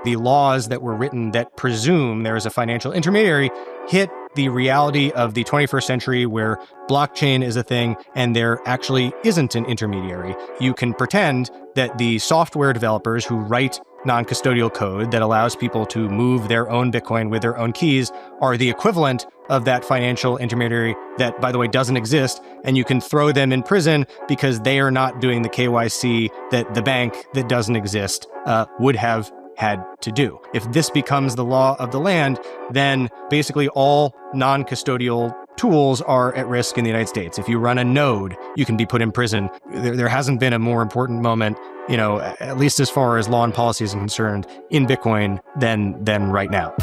the laws that were written that presume there is a financial intermediary hit the reality of the 21st century where blockchain is a thing and there actually isn't an intermediary. You can pretend that the software developers who write non-custodial code that allows people to move their own Bitcoin with their own keys are the equivalent of that financial intermediary that, by the way, doesn't exist. And you can throw them in prison because they are not doing the KYC that the bank that doesn't exist would have had to do. If this becomes the law of the land, then basically all non-custodial tools are at risk in the United States. If you run a node, you can be put in prison. There hasn't been a more important moment, at least as far as law and policy is concerned, in Bitcoin than right now.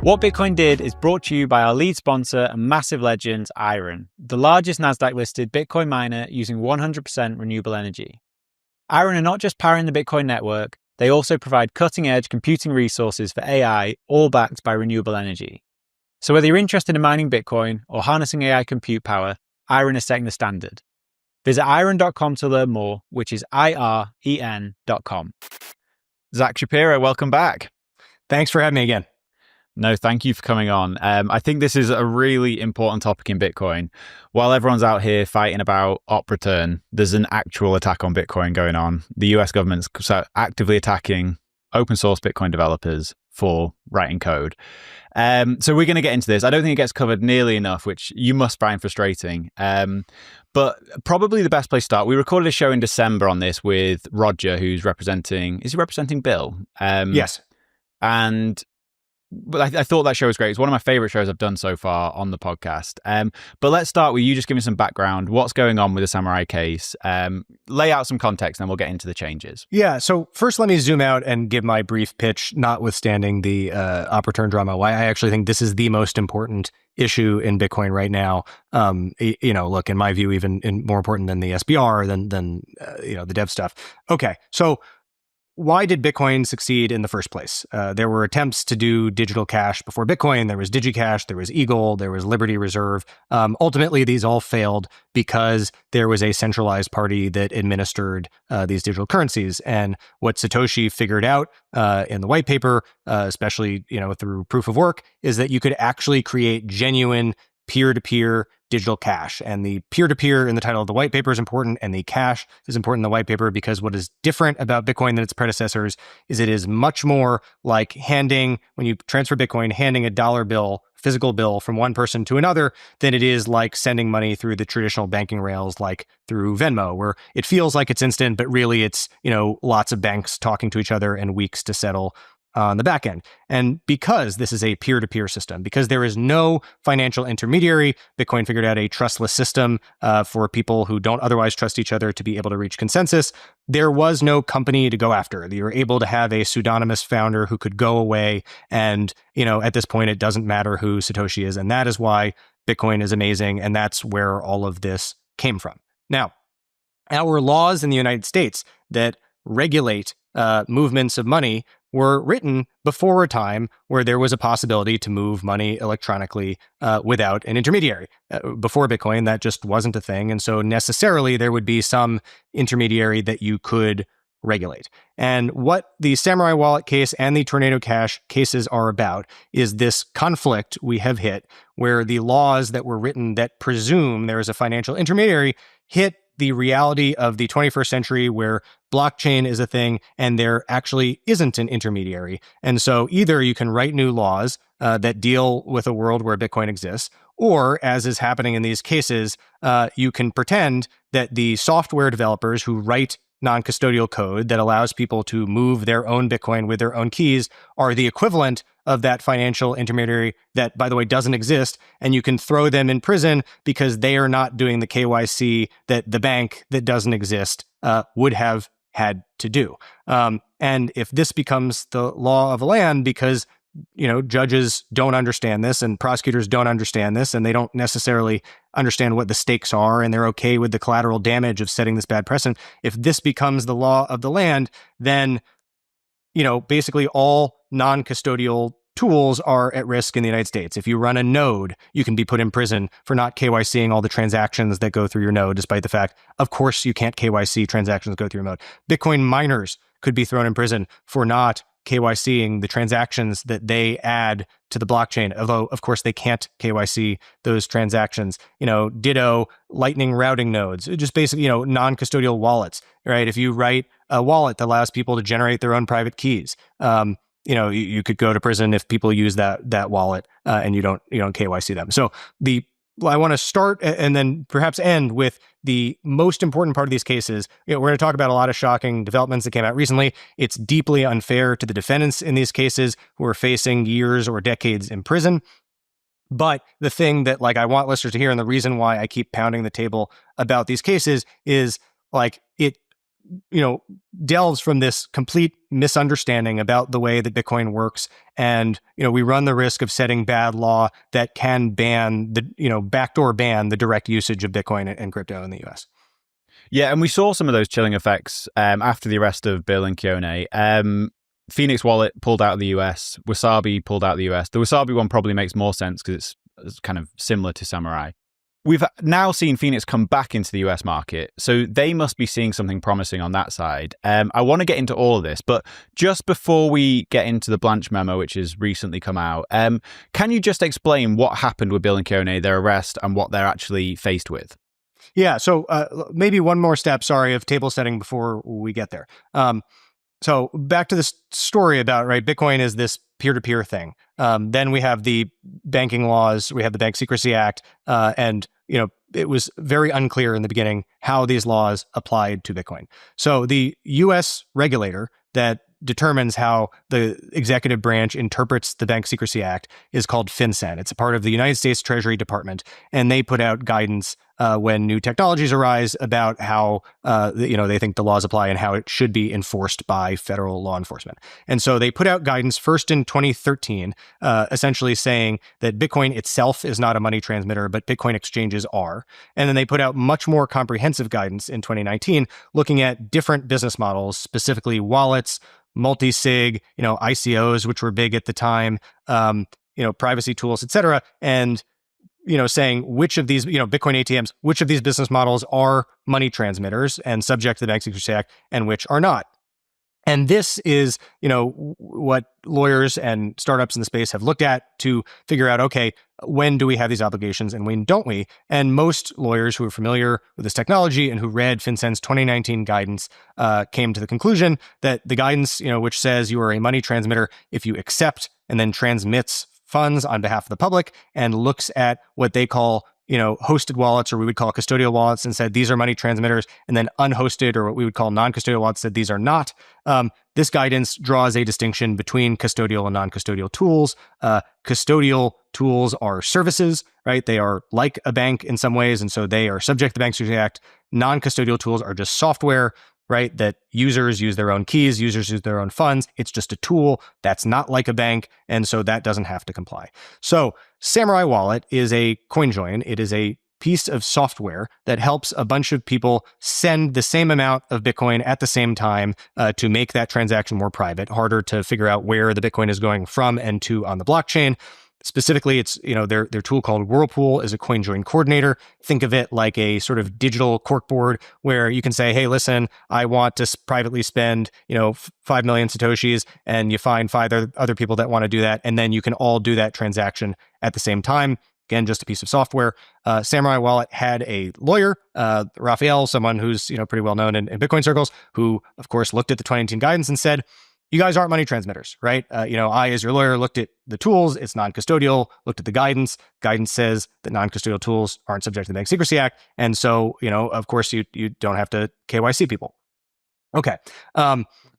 What Bitcoin Did is brought to you by our lead sponsor and massive legend, Iron, the largest Nasdaq-listed Bitcoin miner using 100% renewable energy. Iron are not just powering the Bitcoin network, they also provide cutting-edge computing resources for AI, all backed by renewable energy. So whether you're interested in mining Bitcoin or harnessing AI compute power, Iron is setting the standard. Visit iron.com to learn more, which is IREN.com. Zack Shapiro, welcome back. Thanks for having me again. No, thank you for coming on. I think this is a really important topic in Bitcoin. While everyone's out here fighting about op return, there's an actual attack on Bitcoin going on. The US government's actively attacking open source Bitcoin developers for writing code. So we're going to get into this. I don't think it gets covered nearly enough, which you must find frustrating. But probably the best place to start, we recorded a show in December on this with Roger, who's representing Bill? Yes. But I thought that show was great. It's one of my favorite shows I've done so far on the podcast. But let's start with you just giving some background. What's going on with the Samurai case? Lay out some context, and then we'll get into the changes. Yeah. So first, let me zoom out and give my brief pitch, notwithstanding the op return drama, why I actually think this is the most important issue in Bitcoin right now. Look, in my view, even more important than the SBR, than the dev stuff. Okay. So why did Bitcoin succeed in the first place? There were attempts to do digital cash before Bitcoin. There was DigiCash, there was Eagle, there was Liberty Reserve. Ultimately, these all failed because there was a centralized party that administered these digital currencies. And what Satoshi figured out in the white paper, especially through proof of work, is that you could actually create genuine peer-to-peer digital cash. And the peer-to-peer in the title of the white paper is important, and the cash is important in the white paper because what is different about Bitcoin than its predecessors is it is much more like when you transfer Bitcoin, handing a dollar bill, physical bill from one person to another than it is like sending money through the traditional banking rails, like through Venmo, where it feels like it's instant, but really it's, lots of banks talking to each other and weeks to settle on the back end. And because this is a peer-to-peer system, because there is no financial intermediary, Bitcoin figured out a trustless system for people who don't otherwise trust each other to be able to reach consensus. There was no company to go after. You were able to have a pseudonymous founder who could go away. And, at this point, it doesn't matter who Satoshi is. And that is why Bitcoin is amazing. And that's where all of this came from. Now, our laws in the United States that regulate movements of money were written before a time where there was a possibility to move money electronically without an intermediary. Before Bitcoin, that just wasn't a thing. And so necessarily there would be some intermediary that you could regulate. And what the Samurai Wallet case and the Tornado Cash cases are about is this conflict we have hit where the laws that were written that presume there is a financial intermediary hit the reality of the 21st century where blockchain is a thing and there actually isn't an intermediary. And so either you can write new laws that deal with a world where Bitcoin exists, or as is happening in these cases, you can pretend that the software developers who write non-custodial code that allows people to move their own Bitcoin with their own keys are the equivalent of that financial intermediary that, by the way, doesn't exist. And you can throw them in prison because they are not doing the KYC that the bank that doesn't exist would have had to do. And if this becomes the law of the land because judges don't understand this and prosecutors don't understand this and they don't necessarily understand what the stakes are and they're okay with the collateral damage of setting this bad precedent. If this becomes the law of the land, then, basically all non-custodial tools are at risk in the United States. If you run a node, you can be put in prison for not KYCing all the transactions that go through your node, despite the fact, of course, you can't KYC transactions that go through your node. Bitcoin miners could be thrown in prison for not KYCing the transactions that they add to the blockchain, although of course they can't KYC those transactions. Ditto lightning routing nodes, just basically, non-custodial wallets, right? If you write a wallet that allows people to generate their own private keys, you could go to prison if people use that wallet and you don't KYC them. So I want to start and then perhaps end with the most important part of these cases. We're going to talk about a lot of shocking developments that came out recently. It's deeply unfair to the defendants in these cases who are facing years or decades in prison. But the thing that I want listeners to hear, and the reason why I keep pounding the table about these cases, is it delves from this complete misunderstanding about the way that Bitcoin works. And, we run the risk of setting bad law that can backdoor ban the direct usage of Bitcoin and crypto in the US. Yeah, and we saw some of those chilling effects after the arrest of Bill and Keone. Phoenix Wallet pulled out of the US. Wasabi pulled out of the US. The Wasabi one probably makes more sense because it's kind of similar to Samurai. We've now seen Phoenix come back into the US market, so they must be seeing something promising on that side. I want to get into all of this, but just before we get into the Blanche Memo, which has recently come out, can you just explain what happened with Bill and Keone, their arrest, and what they're actually faced with? Yeah, so maybe one more step, of table setting before we get there. So back to this story about, Bitcoin is this peer-to-peer thing. Then we have the banking laws, we have the Bank Secrecy Act, and it was very unclear in the beginning how these laws applied to Bitcoin. So the US regulator that determines how the executive branch interprets the Bank Secrecy Act is called FinCEN. It's a part of the United States Treasury Department, and they put out guidance when new technologies arise about how they think the laws apply and how it should be enforced by federal law enforcement. And so they put out guidance first in 2013, essentially saying that Bitcoin itself is not a money transmitter, but Bitcoin exchanges are. And then they put out much more comprehensive guidance in 2019, looking at different business models, specifically wallets, multi-sig, ICOs, which were big at the time, privacy tools, et cetera. And, saying which of these, Bitcoin ATMs, which of these business models are money transmitters and subject to the Bank Secrecy Act and which are not. And this is, what lawyers and startups in the space have looked at to figure out, okay, when do we have these obligations and when don't we? And most lawyers who are familiar with this technology and who read FinCEN's 2019 guidance came to the conclusion that the guidance, which says you are a money transmitter if you accept and then transmits funds on behalf of the public and looks at what they call hosted wallets, or we would call custodial wallets, and said these are money transmitters, and then unhosted, or what we would call non-custodial wallets, said these are not. This guidance draws a distinction between custodial and non-custodial tools. Custodial tools are services, right? They are like a bank in some ways, and so they are subject to the Bank Secrecy Act. Non-custodial tools are just software, right? That users use their own keys, users use their own funds. It's just a tool that's not like a bank, and so that doesn't have to comply. So Samurai Wallet is a CoinJoin. It is a piece of software that helps a bunch of people send the same amount of Bitcoin at the same time to make that transaction more private, harder to figure out where the Bitcoin is going from and to on the blockchain. Specifically, it's, their tool called Whirlpool is a CoinJoin coordinator. Think of it like a sort of digital corkboard where you can say, hey, listen, I want to privately spend, 5 million Satoshis, and you find 5 other people that want to do that. And then you can all do that transaction at the same time. Again, just a piece of software. Samurai Wallet had a lawyer, Raphael, someone who's, pretty well known in Bitcoin circles, who, of course, looked at the 2019 guidance and said, you guys aren't money transmitters, right? I, as your lawyer, looked at the tools. It's non-custodial, looked at the guidance. Guidance says that non-custodial tools aren't subject to the Bank Secrecy Act. And so, of course, you don't have to KYC people. Okay.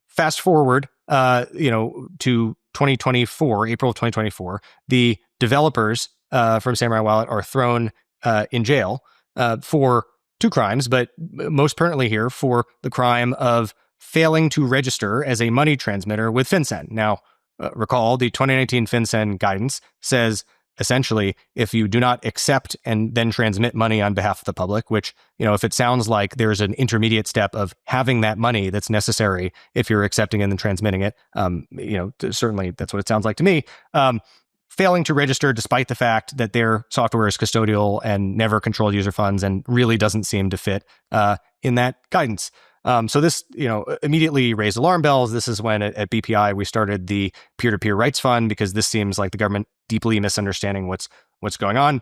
Fast forward, to 2024, April of 2024, the developers from Samurai Wallet are thrown in jail for 2 crimes, but most pertinently here for the crime of failing to register as a money transmitter with FinCEN. Now, recall the 2019 FinCEN guidance says essentially if you do not accept and then transmit money on behalf of the public, which, if it sounds like there's an intermediate step of having that money that's necessary if you're accepting and then transmitting it, certainly that's what it sounds like to me. Failing to register despite the fact that their software is custodial and never controlled user funds and really doesn't seem to fit in that guidance. So this, immediately raised alarm bells. This is when at BPI we started the peer-to-peer rights fund, because this seems like the government deeply misunderstanding what's going on.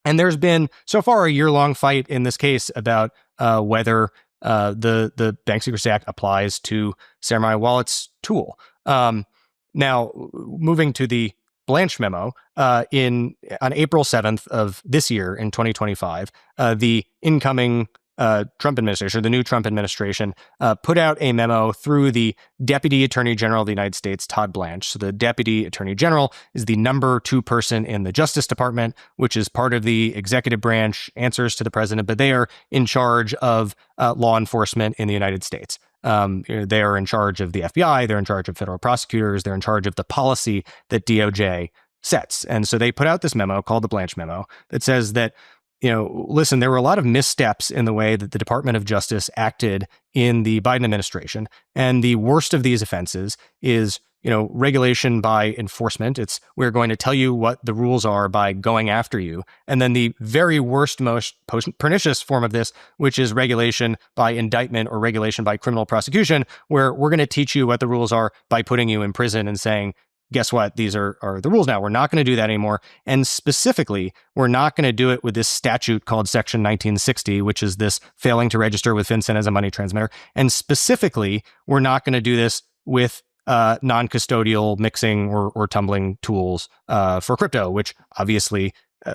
And there's been so far a year-long fight in this case about whether the Bank Secrecy Act applies to Samurai Wallet's tool. Now, moving to the Blanche Memo, on April 7th of this year, in 2025, the incoming Trump administration, the new Trump administration, put out a memo through the Deputy Attorney General of the United States, Todd Blanche. So the Deputy Attorney General is the number 2 person in the Justice Department, which is part of the executive branch, answers to the president, but they are in charge of law enforcement in the United States. They are in charge of the FBI, they're in charge of federal prosecutors, they're in charge of the policy that DOJ sets. And so they put out this memo called the Blanche Memo that says that, listen, there were a lot of missteps in the way that the Department of Justice acted in the Biden administration. And the worst of these offenses is, regulation by enforcement. It's, we're going to tell you what the rules are by going after you. And then the very worst, most pernicious form of this, which is regulation by indictment or regulation by criminal prosecution, where we're going to teach you what the rules are by putting you in prison and saying, guess what? These are the rules now. We're not going to do that anymore. And specifically, we're not going to do it with this statute called Section 1960, which is this failing to register with FinCEN as a money transmitter. And specifically, we're not going to do this with non-custodial mixing or tumbling tools for crypto, which obviously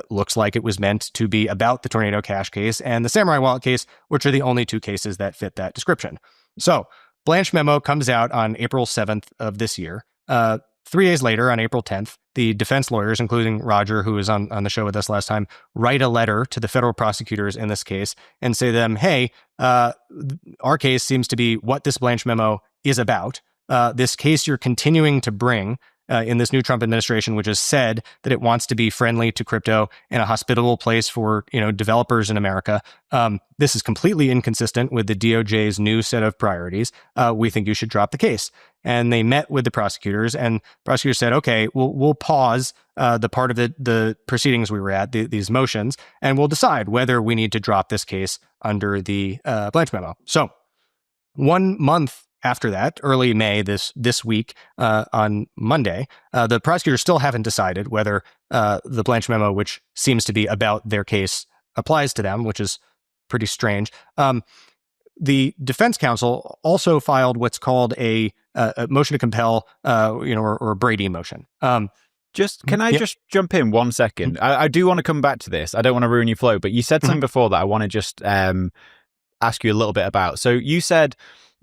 looks like it was meant to be about the Tornado Cash case and the Samurai Wallet case, which are the only 2 cases that fit that description. So Blanche Memo comes out on April 7th of this year. 3 days later, on April 10th, the defense lawyers, including Roger, who was on the show with us last time, write a letter to the federal prosecutors in this case and say to them, hey, our case seems to be what this Blanche Memo is about. This case you're continuing to bring in this new Trump administration, which has said that it wants to be friendly to crypto and a hospitable place for developers in America. This is completely inconsistent with the DOJ's new set of priorities. We think you should drop the case. And they met with the prosecutors, and prosecutors said, okay, we'll pause the part of the proceedings we were at, these motions, and we'll decide whether we need to drop this case under the Blanche Memo. So 1 month after that, early May, this week, on Monday, the prosecutors still haven't decided whether the Blanche Memo, which seems to be about their case, applies to them, which is pretty strange. The defense counsel also filed what's called a motion to compel, or a Brady motion. Can I just jump in 1 second? I do want to come back to this. I don't want to ruin your flow, but you said something before that I want to just ask you a little bit about. So you said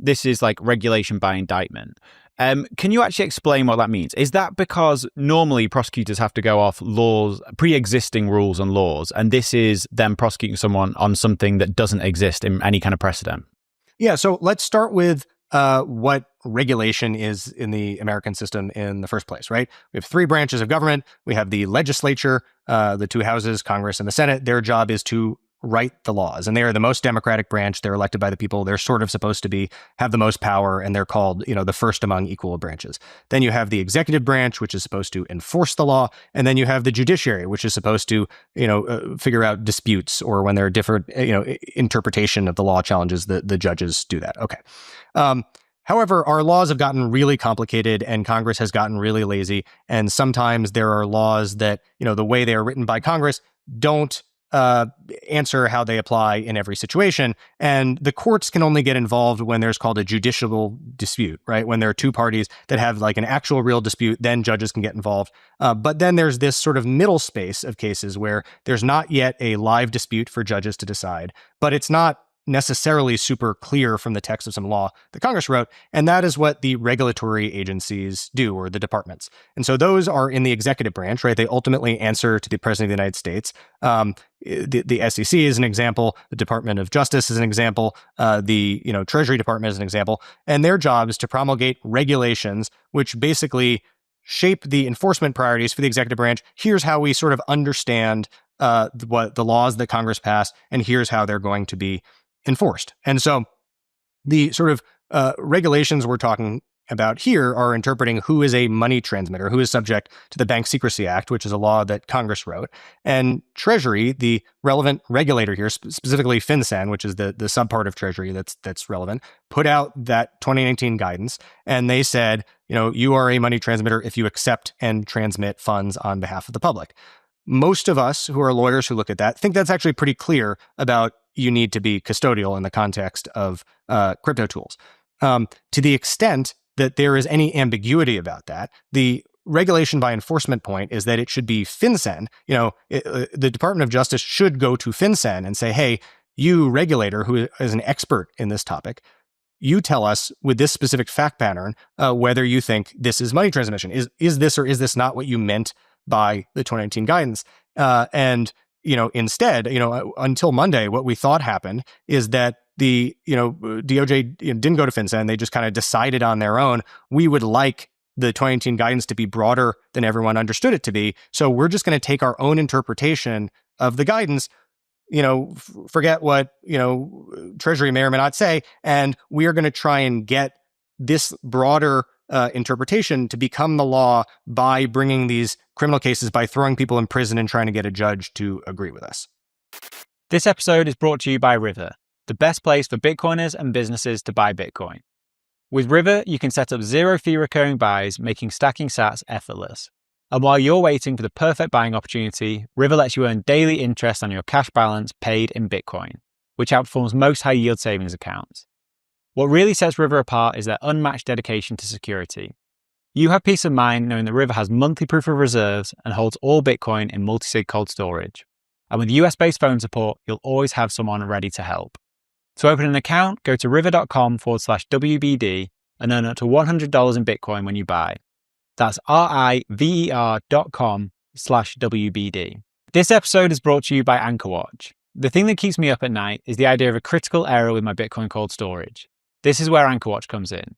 this is like regulation by indictment. Can you actually explain what that means? Is that because normally prosecutors have to go off laws, pre-existing rules and laws, and this is them prosecuting someone on something that doesn't exist in any kind of precedent? Yeah, so let's start with what regulation is in the American system in the first place, right? We have 3 branches of government. We have the legislature, the 2 houses, Congress and the Senate. Their job is to write the laws, and they are the most democratic branch. They're elected by the people. They're sort of supposed to have the most power, and they're called, the first among equal branches. Then you have the executive branch, which is supposed to enforce the law, and then you have the judiciary, which is supposed to, figure out disputes, or when there are different, interpretation of the law challenges, the judges do that. Okay. However, our laws have gotten really complicated, and Congress has gotten really lazy, and sometimes there are laws that, the way they are written by Congress don't answer how they apply in every situation. And the courts can only get involved when there's called a judicial dispute, right? When there are 2 parties that have like an actual real dispute, then judges can get involved. But then there's this sort of middle space of cases where there's not yet a live dispute for judges to decide, but it's not necessarily super clear from the text of some law that Congress wrote, and that is what the regulatory agencies do, or the departments. And so those are in the executive branch, right? They ultimately answer to the President of the United States. The SEC is an example. The Department of Justice is an example. The Treasury Department is an example. And their job is to promulgate regulations which basically shape the enforcement priorities for the executive branch. Here's how we sort of understand what the laws that Congress passed, and here's how they're going to be enforced. And so the sort of regulations we're talking about here are interpreting who is a money transmitter, who is subject to the Bank Secrecy Act, which is a law that Congress wrote. And Treasury, the relevant regulator here, specifically FinCEN, which is the subpart of Treasury that's relevant, put out that 2019 guidance. And they said, you are a money transmitter if you accept and transmit funds on behalf of the public. Most of us who are lawyers who look at that think that's actually pretty clear about you need to be custodial in the context of crypto tools. To the extent that there is any ambiguity about that, the regulation by enforcement point is that it should be FinCEN. The Department of Justice should go to FinCEN and say, hey, you regulator who is an expert in this topic, you tell us with this specific fact pattern whether you think this is money transmission. Is this or is this not what you meant by the 2019 guidance? Instead, until Monday, what we thought happened is that the DOJ didn't go to FinCEN. They just kind of decided on their own, we would like the 2019 guidance to be broader than everyone understood it to be. So we're just going to take our own interpretation of the guidance, forget what, Treasury may or may not say, and we are going to try and get this broader interpretation to become the law by bringing these criminal cases, by throwing people in prison and trying to get a judge to agree with us. This episode is brought to you by River, the best place for Bitcoiners and businesses to buy Bitcoin. With River, you can set up zero-fee recurring buys, making stacking sats effortless. And while you're waiting for the perfect buying opportunity, River lets you earn daily interest on your cash balance paid in Bitcoin, which outperforms most high-yield savings accounts. What really sets River apart is their unmatched dedication to security. You have peace of mind knowing that River has monthly proof of reserves and holds all Bitcoin in multi-sig cold storage. And with US-based phone support, you'll always have someone ready to help. To open an account, go to river.com/WBD and earn up to $100 in Bitcoin when you buy. That's river.com/WBD. This episode is brought to you by AnchorWatch. The thing that keeps me up at night is the idea of a critical error with my Bitcoin cold storage. This is where AnchorWatch comes in.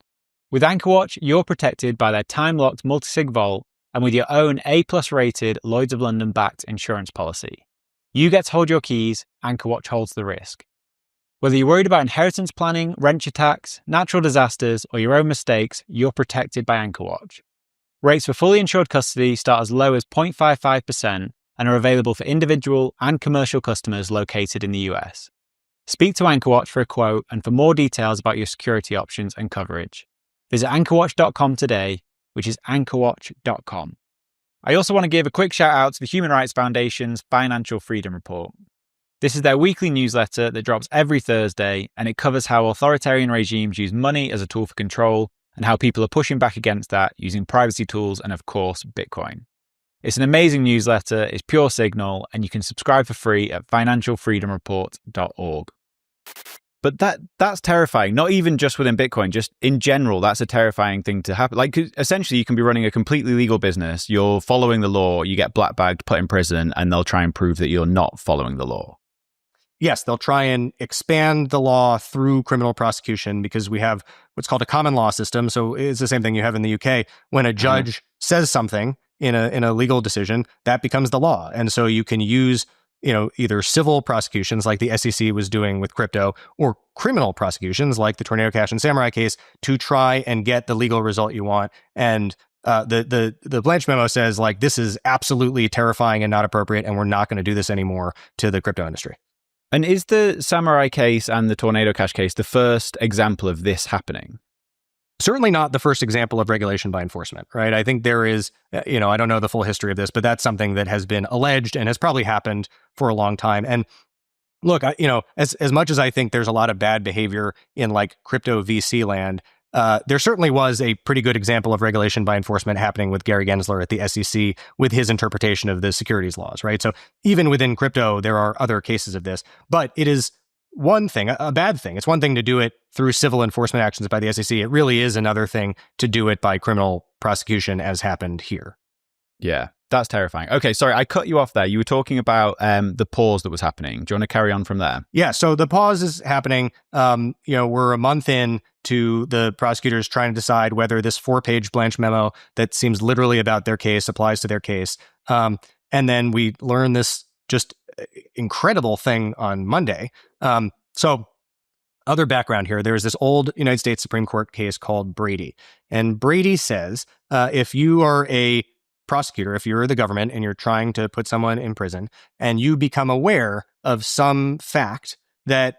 With AnchorWatch, you're protected by their time-locked multi-sig vault and with your own A+ rated Lloyd's of London backed insurance policy. You get to hold your keys, AnchorWatch holds the risk. Whether you're worried about inheritance planning, wrench attacks, natural disasters, or your own mistakes, you're protected by AnchorWatch. Rates for fully insured custody start as low as 0.55% and are available for individual and commercial customers located in the US. Speak to AnchorWatch for a quote and for more details about your security options and coverage. Visit anchorwatch.com today, which is anchorwatch.com. I also want to give a quick shout out to the Human Rights Foundation's Financial Freedom Report. This is their weekly newsletter that drops every Thursday, and it covers how authoritarian regimes use money as a tool for control and how people are pushing back against that using privacy tools and, of course, Bitcoin. It's an amazing newsletter, it's pure signal, and you can subscribe for free at financialfreedomreport.org. But that's terrifying, not even just within Bitcoin, just in general, that's a terrifying thing to happen. Like, essentially, you can be running a completely legal business, you're following the law, you get black-bagged, put in prison, and they'll try and prove that you're not following the law. Yes, they'll try and expand the law through criminal prosecution because we have what's called a common law system. So it's the same thing you have in the UK. When a judge says something in a legal decision, that becomes the law. And so you can use, either civil prosecutions like the SEC was doing with crypto or criminal prosecutions like the Tornado Cash and Samurai case to try and get the legal result you want. And the Blanche Memo says, like, this is absolutely terrifying and not appropriate, and we're not going to do this anymore to the crypto industry. And is the Samurai case and the Tornado Cash case the first example of this happening? Certainly not the first example of regulation by enforcement, right? I think there is, I don't know the full history of this, but that's something that has been alleged and has probably happened for a long time. And look, as much as I think there's a lot of bad behavior in like crypto VC land, there certainly was a pretty good example of regulation by enforcement happening with Gary Gensler at the SEC with his interpretation of the securities laws, right? So even within crypto, there are other cases of this, but it is one thing, a bad thing. It's one thing to do it through civil enforcement actions by the SEC. It really is another thing to do it by criminal prosecution, as happened here. Yeah, that's terrifying. Okay, sorry, I cut you off there. You were talking about the pause that was happening. Do you want to carry on from there? Yeah, so the pause is happening. We're a month in to the prosecutors trying to decide whether this 4-page Blanche Memo that seems literally about their case applies to their case. And then we learn this just incredible thing on Monday. So other background here, there was this old United States Supreme Court case called Brady. And Brady says if you are a prosecutor, if you're the government and you're trying to put someone in prison and you become aware of some fact that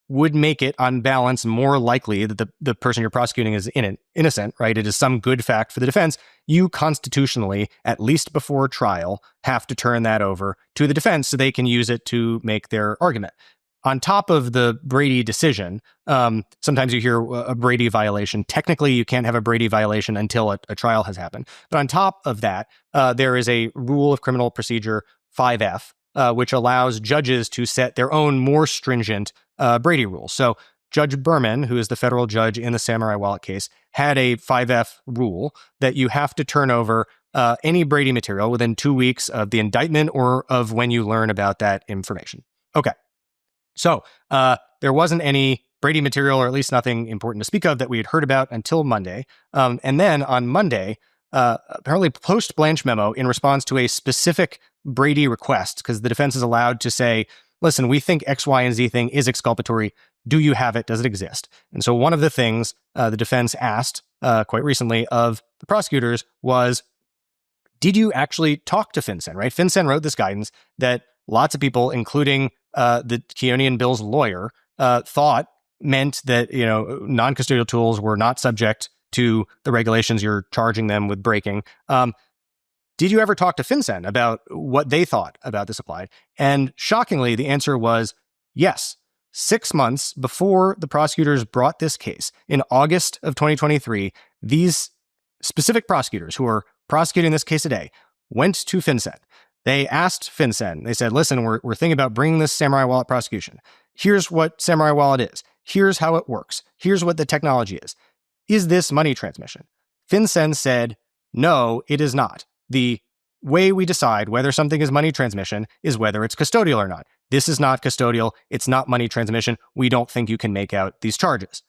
would make it on balance more likely that the person you're prosecuting is innocent, right? It is some good fact for the defense. You constitutionally, at least before trial, have to turn that over to the defense so they can use it to make their argument. On top of the Brady decision, sometimes you hear a Brady violation. Technically, you can't have a Brady violation until a trial has happened. But on top of that, there is a rule of criminal procedure 5F, which allows judges to set their own more stringent Brady rules. So Judge Berman, who is the federal judge in the Samurai Wallet case, had a 5F rule that you have to turn over any Brady material within 2 weeks of the indictment or of when you learn about that information. Okay. So there wasn't any Brady material, or at least nothing important to speak of that we had heard about until Monday. And then on Monday, apparently post Blanche Memo, in response to a specific Brady request, because the defense is allowed to say, listen, we think X, Y, and Z thing is exculpatory. Do you have it? Does it exist? And so one of the things the defense asked quite recently of the prosecutors was, did you actually talk to FinCEN, right? FinCEN wrote this guidance that lots of people, including the Keone and Bill's lawyer, thought meant that, non-custodial tools were not subject to the regulations you're charging them with breaking. Did you ever talk to FinCEN about what they thought about this applied? And shockingly, the answer was yes. 6 months before the prosecutors brought this case, in August of 2023, these specific prosecutors who are prosecuting this case today went to FinCEN. They asked FinCEN, they said, listen, we're thinking about bringing this Samurai Wallet prosecution. Here's what Samurai Wallet is. Here's how it works. Here's what the technology is. Is this money transmission? FinCEN said, no, it is not. The way we decide whether something is money transmission is whether it's custodial or not. This is not custodial. It's not money transmission. We don't think you can make out these charges.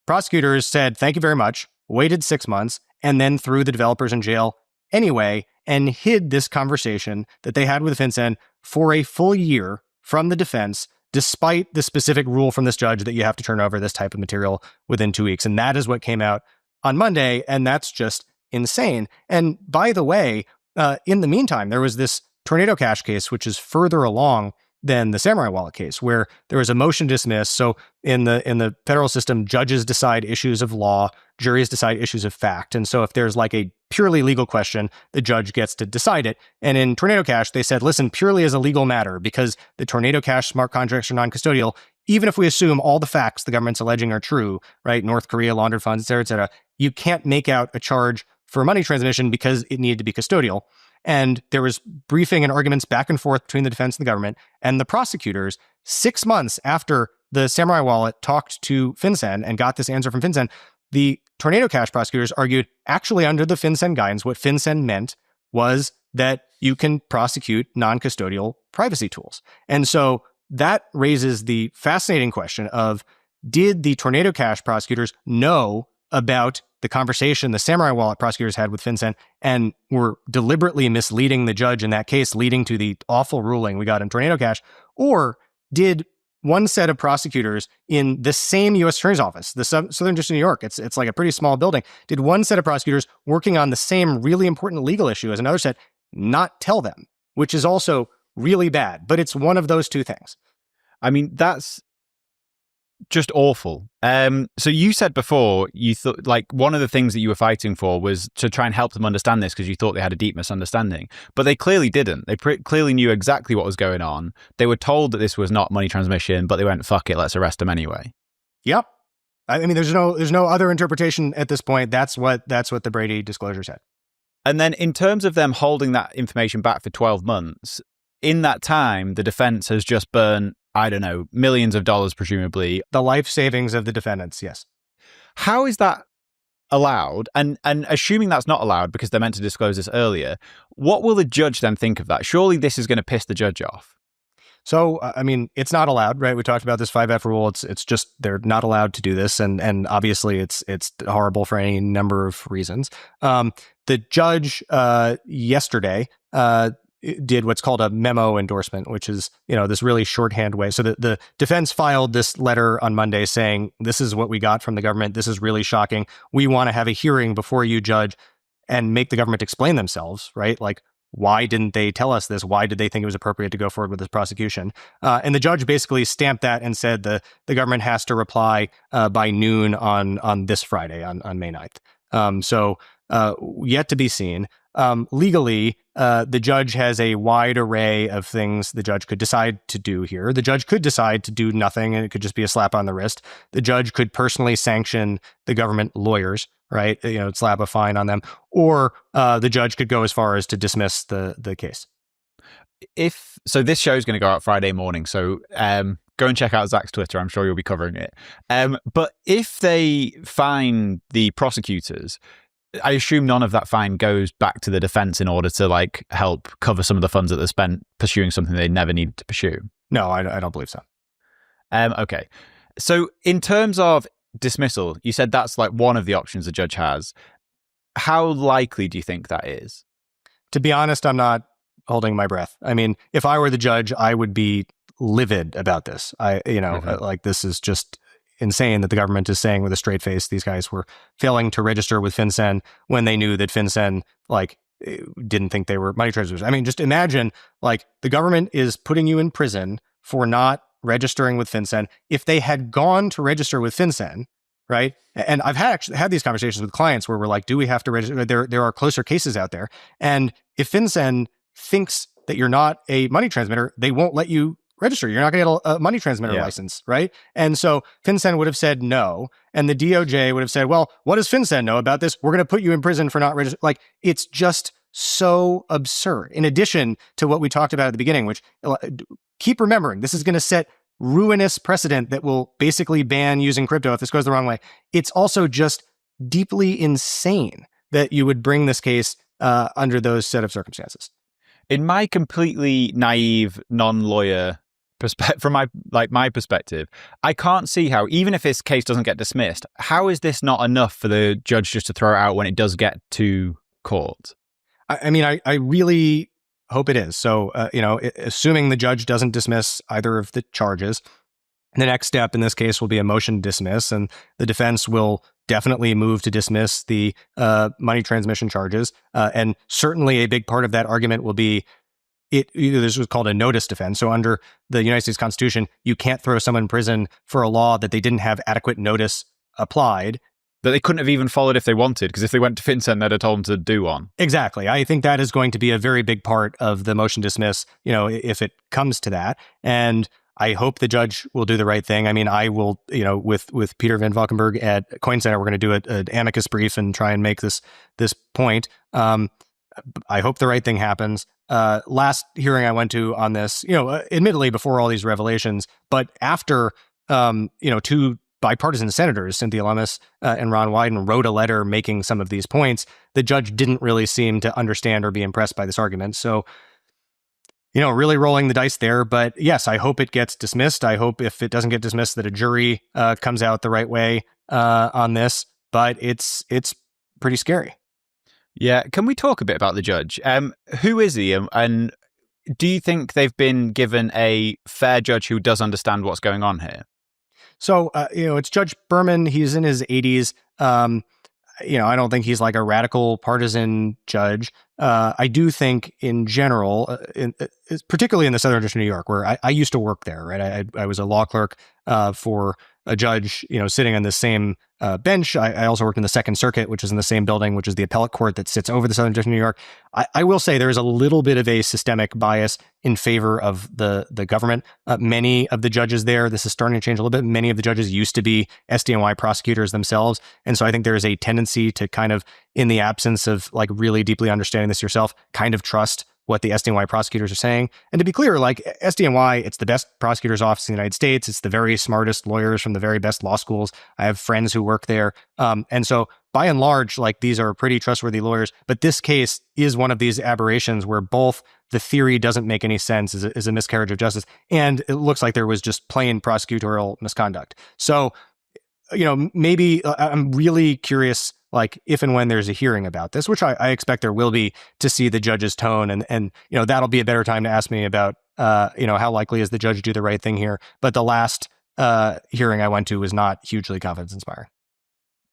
Prosecutors said, thank you very much, waited 6 months, and then threw the developers in jail anyway, and hid this conversation that they had with FinCEN for a full year from the defense, despite the specific rule from this judge that you have to turn over this type of material within 2 weeks. And that is what came out on Monday, and that's just insane. And by the way, in the meantime, there was this Tornado Cash case, which is further along than the Samurai Wallet case, where there was a motion to dismiss. So in the federal system, judges decide issues of law, juries decide issues of fact. And so if there's like a purely legal question, the judge gets to decide it. And in Tornado Cash, they said, listen, purely as a legal matter, because the Tornado Cash smart contracts are non-custodial, even if we assume all the facts the government's alleging are true, right? North Korea, laundered funds, et cetera, you can't make out a charge for money transmission because it needed to be custodial. And there was briefing and arguments back and forth between the defense and the government. And the prosecutors, 6 months after the Samurai Wallet talked to FinCEN and got this answer from FinCEN, the Tornado Cash prosecutors argued, actually under the FinCEN guidance, what FinCEN meant was that you can prosecute non-custodial privacy tools. And so that raises the fascinating question of, did the Tornado Cash prosecutors know about the conversation the Samurai Wallet prosecutors had with FinCEN and were deliberately misleading the judge in that case, leading to the awful ruling we got in Tornado Cash? Or did one set of prosecutors in the same U.S. Attorney's Office, the Southern District of New York, it's like a pretty small building, did one set of prosecutors working on the same really important legal issue as another set not tell them, which is also really bad, but it's one of those two things. I mean, that's just awful. So you said before, you thought like one of the things that you were fighting for was to try and help them understand this because you thought they had a deep misunderstanding, but they clearly didn't. They clearly knew exactly what was going on. They were told that this was not money transmission, but they went, fuck it, let's arrest them anyway. Yep. I mean, there's no other interpretation at this point. That's what the Brady disclosure said. And then in terms of them holding that information back for 12 months, in that time, the defense has just burned, I don't know, millions of dollars, presumably. The life savings of the defendants, yes. How is that allowed? And assuming that's not allowed because they're meant to disclose this earlier, what will the judge then think of that? Surely this is going to piss the judge off. So, I mean, it's not allowed, right? We talked about this 5F rule. It's just, they're not allowed to do this. And obviously it's horrible for any number of reasons. The judge yesterday did what's called a memo endorsement, which is, this really shorthand way. So the defense filed this letter on Monday saying, this is what we got from the government. This is really shocking. We want to have a hearing before you, judge, and make the government explain themselves, right? Like, why didn't they tell us this? Why did they think it was appropriate to go forward with this prosecution? And the judge basically stamped that and said the government has to reply by noon on this Friday, on May 9th. So yet to be seen. Legally, the judge has a wide array of things the judge could decide to do here. The judge could decide to do nothing, and it could just be a slap on the wrist. The judge could personally sanction the government lawyers, right? Slap a fine on them. Or the judge could go as far as to dismiss the case. So this show is going to go out Friday morning. So go and check out Zack's Twitter. I'm sure you'll be covering it. But if they fine the prosecutors, I assume none of that fine goes back to the defense in order to help cover some of the funds that they're spent pursuing something they never needed to pursue. No, I don't believe so. Okay. So in terms of dismissal, you said that's one of the options the judge has. How likely do you think that is? To be honest, I'm not holding my breath. I mean, if I were the judge, I would be livid about this. This is just insane that the government is saying with a straight face these guys were failing to register with FinCEN when they knew that FinCEN didn't think they were money transmitters. I mean, just imagine the government is putting you in prison for not registering with FinCEN. If they had gone to register with FinCEN, right? And I've actually had these conversations with clients where we're like, do we have to register? There are closer cases out there. And if FinCEN thinks that you're not a money transmitter, they won't let you register. You're not going to get a money transmitter license, right? And so FinCEN would have said no. And the DOJ would have said, well, what does FinCEN know about this? We're going to put you in prison for not registering. It's just so absurd. In addition to what we talked about at the beginning, which keep remembering, this is going to set ruinous precedent that will basically ban using crypto if this goes the wrong way. It's also just deeply insane that you would bring this case under those set of circumstances. In my completely naive non-lawyer perspective, from my perspective, I can't see how, even if this case doesn't get dismissed, how is this not enough for the judge just to throw it out when it does get to court? I mean, I really hope it is. So, assuming the judge doesn't dismiss either of the charges, the next step in this case will be a motion to dismiss, and the defense will definitely move to dismiss the money transmission charges. And certainly a big part of that argument will be this was called a notice defense. So under the United States Constitution, you can't throw someone in prison for a law that they didn't have adequate notice applied. That they couldn't have even followed if they wanted, because if they went to FinCEN, they'd have told them to do one. Exactly. I think that is going to be a very big part of the motion to dismiss, if it comes to that. And I hope the judge will do the right thing. I mean, I will, with Peter Van Valkenburg at Coin Center, we're going to do an amicus brief and try and make this point. I hope the right thing happens. Last hearing I went to on this, admittedly before all these revelations, but after, two bipartisan senators, Cynthia Lummis and Ron Wyden, wrote a letter making some of these points, the judge didn't really seem to understand or be impressed by this argument. So, really rolling the dice there. But yes, I hope it gets dismissed. I hope if it doesn't get dismissed that a jury comes out the right way on this. But it's pretty scary. Yeah. Can we talk a bit about the judge? Who is he? And do you think they've been given a fair judge who does understand what's going on here? So, it's Judge Berman. He's in his 80s. I don't think he's like a radical partisan judge. I do think in general, particularly in the Southern District of New York, where I used to work there, right? I was a law clerk for a judge, sitting on the same bench. I also worked in the Second Circuit, which is in the same building, which is the appellate court that sits over the Southern District of New York. I will say there is a little bit of a systemic bias in favor of the government. Many of the judges there, this is starting to change a little bit. Many of the judges used to be SDNY prosecutors themselves. And so I think there is a tendency to kind of, in the absence of really deeply understanding this yourself, kind of trust what the SDNY prosecutors are saying. And to be clear, SDNY, it's the best prosecutor's office in the United States. It's the very smartest lawyers from the very best law schools. I have friends who work there. And so by and large, these are pretty trustworthy lawyers. But this case is one of these aberrations where both the theory doesn't make any sense, is a miscarriage of justice, and it looks like there was just plain prosecutorial misconduct. So, maybe I'm really curious, like if and when there's a hearing about this, which I expect there will be, to see the judge's tone, and that'll be a better time to ask me about how likely is the judge to do the right thing here. But the last hearing I went to was not hugely confidence inspiring.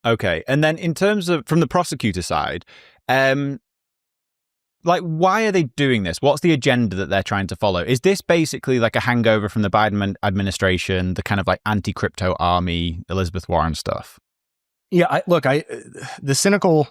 Okay, and then in terms of from the prosecutor side, why are they doing this? What's the agenda that they're trying to follow? Is this basically like a hangover from the Biden administration, the kind of like anti-crypto army, Elizabeth Warren stuff? Yeah, the cynical,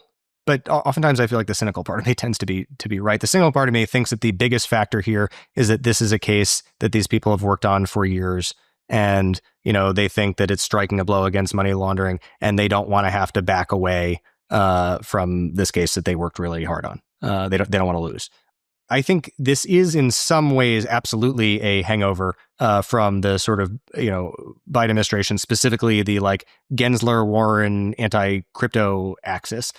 but oftentimes I feel like the cynical part of me tends to be right. The cynical part of me thinks that the biggest factor here is that this is a case that these people have worked on for years, and they think that it's striking a blow against money laundering, and they don't want to have to back away from this case that they worked really hard on. They don't want to lose. I think this is in some ways absolutely a hangover from the sort of Biden administration, specifically the like Gensler-Warren anti-crypto axis.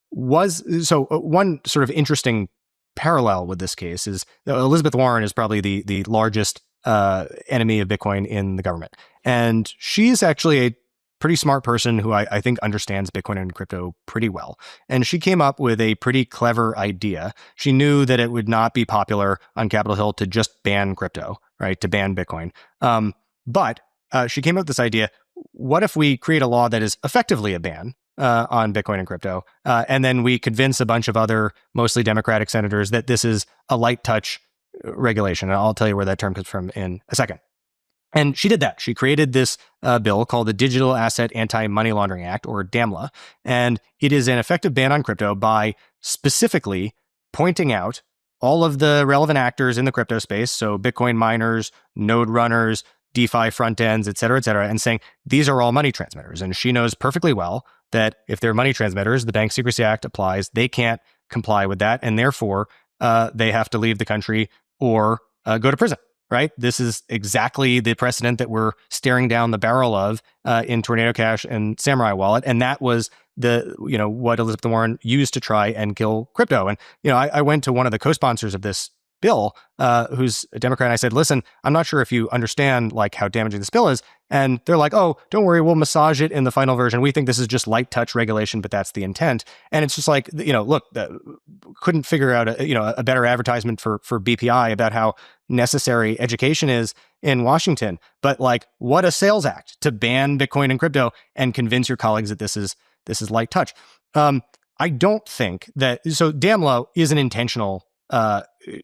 One sort of interesting parallel with this case is Elizabeth Warren is probably the largest enemy of Bitcoin in the government, and she's actually a pretty smart person who I think understands Bitcoin and crypto pretty well. And she came up with a pretty clever idea. She knew that it would not be popular on Capitol Hill to just ban crypto, right? To ban Bitcoin. But she came up with this idea. What if we create a law that is effectively a ban on Bitcoin and crypto? And then we convince a bunch of other, mostly Democratic senators that this is a light touch regulation. And I'll tell you where that term comes from in a second. And she did that. She created this bill called the Digital Asset Anti-Money Laundering Act, or DAMLA. And it is an effective ban on crypto by specifically pointing out all of the relevant actors in the crypto space, so Bitcoin miners, node runners, DeFi front ends, et cetera, and saying these are all money transmitters. And she knows perfectly well that if they're money transmitters, the Bank Secrecy Act applies. They can't comply with that. And therefore, they have to leave the country or go to prison. Right? This is exactly the precedent that we're staring down the barrel of in Tornado Cash and Samurai Wallet. And that was what Elizabeth Warren used to try and kill crypto. And, I went to one of the co-sponsors of this bill, who's a Democrat, and I said, listen, I'm not sure if you understand like how damaging this bill is. And they're like, oh, don't worry, we'll massage it in the final version. We think this is just light touch regulation, but that's the intent. And it's just like, look, couldn't figure out a better advertisement for BPI about how necessary education is in Washington. But like, what a sales act to ban Bitcoin and crypto and convince your colleagues that this is light touch. I don't think that, so DAMLA is an intentional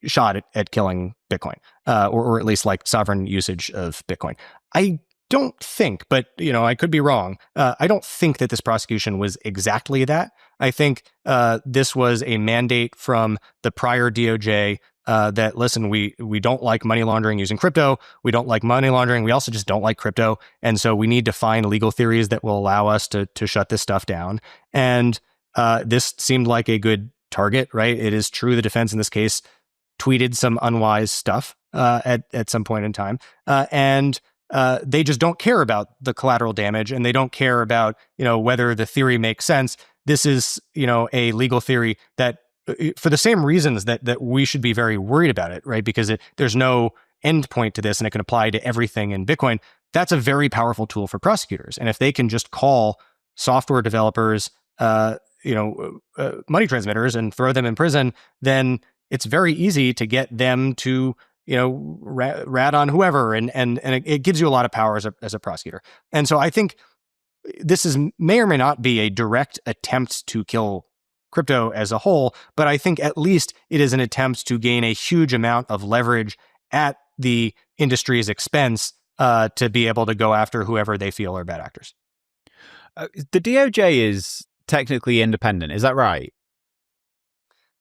shot at killing Bitcoin, or at least like sovereign usage of Bitcoin. I don't think, but I could be wrong. I don't think that this prosecution was exactly that. I think this was a mandate from the prior DOJ that, listen, we don't like money laundering using crypto. We don't like money laundering. We also just don't like crypto. And so we need to find legal theories that will allow us to shut this stuff down. And this seemed like a good target, right? It is true the defense in this case tweeted some unwise stuff at some point in time. And they just don't care about the collateral damage, and they don't care about, whether the theory makes sense. This is, a legal theory that, for the same reasons that we should be very worried about it, right? Because there's no end point to this, and it can apply to everything in Bitcoin. That's a very powerful tool for prosecutors. And if they can just call software developers, money transmitters and throw them in prison, then it's very easy to get them to, rat on whoever, and it gives you a lot of power as a prosecutor. And so I think this may or may not be a direct attempt to kill crypto as a whole, but I think at least it is an attempt to gain a huge amount of leverage at the industry's expense to be able to go after whoever they feel are bad actors. The DOJ is technically independent, is that right?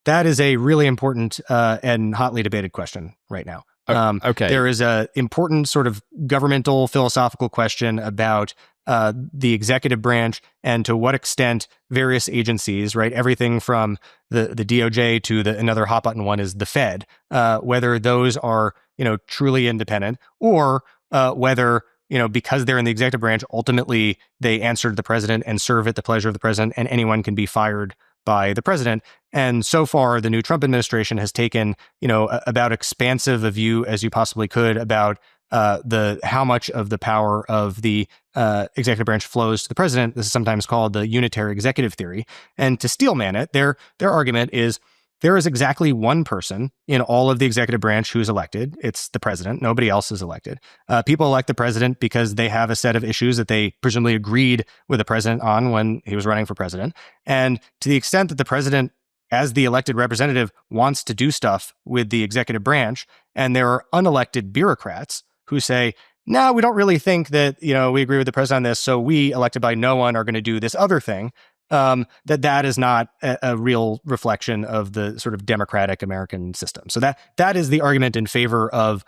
That is a really important and hotly debated question right now. Okay. There is a important sort of governmental philosophical question about the executive branch and to what extent various agencies, right, everything from the DOJ to another hot button one is the Fed, whether those are, truly independent, or whether, because they're in the executive branch, ultimately they answer to the president and serve at the pleasure of the president, and anyone can be fired by the president. And so far, the new Trump administration has taken, about expansive a view as you possibly could about how much of the power of the executive branch flows to the president. This is sometimes called the unitary executive theory. And to steelman it, their argument is there is exactly one person in all of the executive branch who is elected. It's the president. Nobody else is elected. People elect the president because they have a set of issues that they presumably agreed with the president on when he was running for president. And to the extent that the president, as the elected representative, wants to do stuff with the executive branch, and there are unelected bureaucrats who say, no, we don't really think that, we agree with the president on this, so we, elected by no one, are going to do this other thing. That is not a real reflection of the sort of democratic American system. So that is the argument in favor of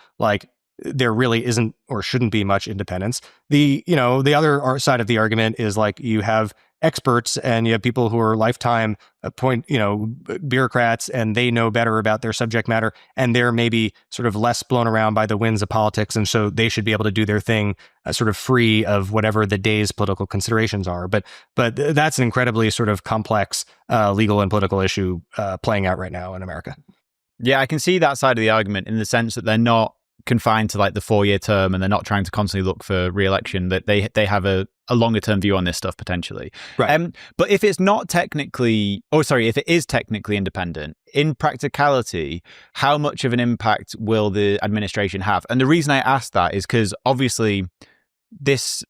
there really isn't or shouldn't be much independence. The other side of the argument is you have experts and you have people who are lifetime bureaucrats, and they know better about their subject matter, and they're maybe sort of less blown around by the winds of politics, and so they should be able to do their thing sort of free of whatever the day's political considerations are. But that's an incredibly sort of complex legal and political issue playing out right now in America. Yeah, I can see that side of the argument in the sense that they're not confined to the 4-year term, and they're not trying to constantly look for re-election, that they have a longer term view on this stuff potentially. Right. But if it is technically independent, in practicality, how much of an impact will the administration have? And the reason I ask that is because obviously this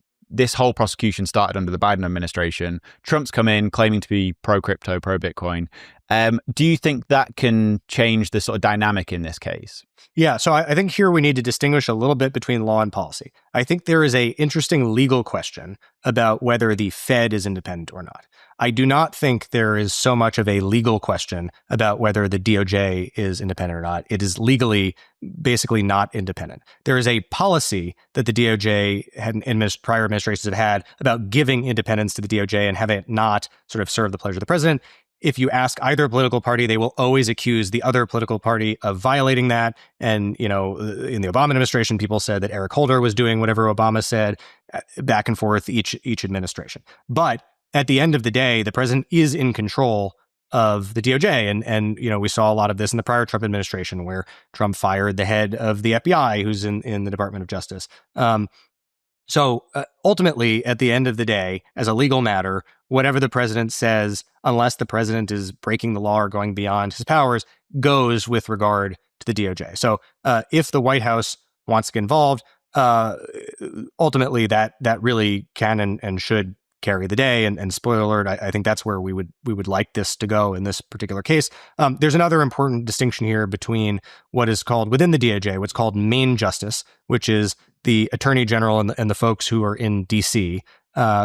whole prosecution started under the Biden administration. Trump's come in claiming to be pro-crypto, pro-Bitcoin. Do you think that can change the sort of dynamic in this case? Yeah, so I think here we need to distinguish a little bit between law and policy. I think there is an interesting legal question about whether the Fed is independent or not. I do not think there is so much of a legal question about whether the DOJ is independent or not. It is legally basically not independent. There is a policy that the DOJ and prior administrations have had about giving independence to the DOJ and having it not sort of serve the pleasure of the president. If you ask either political party, they will always accuse the other political party of violating that. And, in the Obama administration, people said that Eric Holder was doing whatever Obama said, back and forth each administration. But at the end of the day, the president is in control of the DOJ. And we saw a lot of this in the prior Trump administration, where Trump fired the head of the FBI, who's in the Department of Justice. So ultimately, at the end of the day, as a legal matter, whatever the president says, unless the president is breaking the law or going beyond his powers, goes with regard to the DOJ. So if the White House wants to get involved, ultimately that really can and should carry the day. And spoiler alert, I think that's where we would like this to go in this particular case. There's another important distinction here between what is called within the DOJ, what's called main justice, which is the attorney general and the folks who are in DC,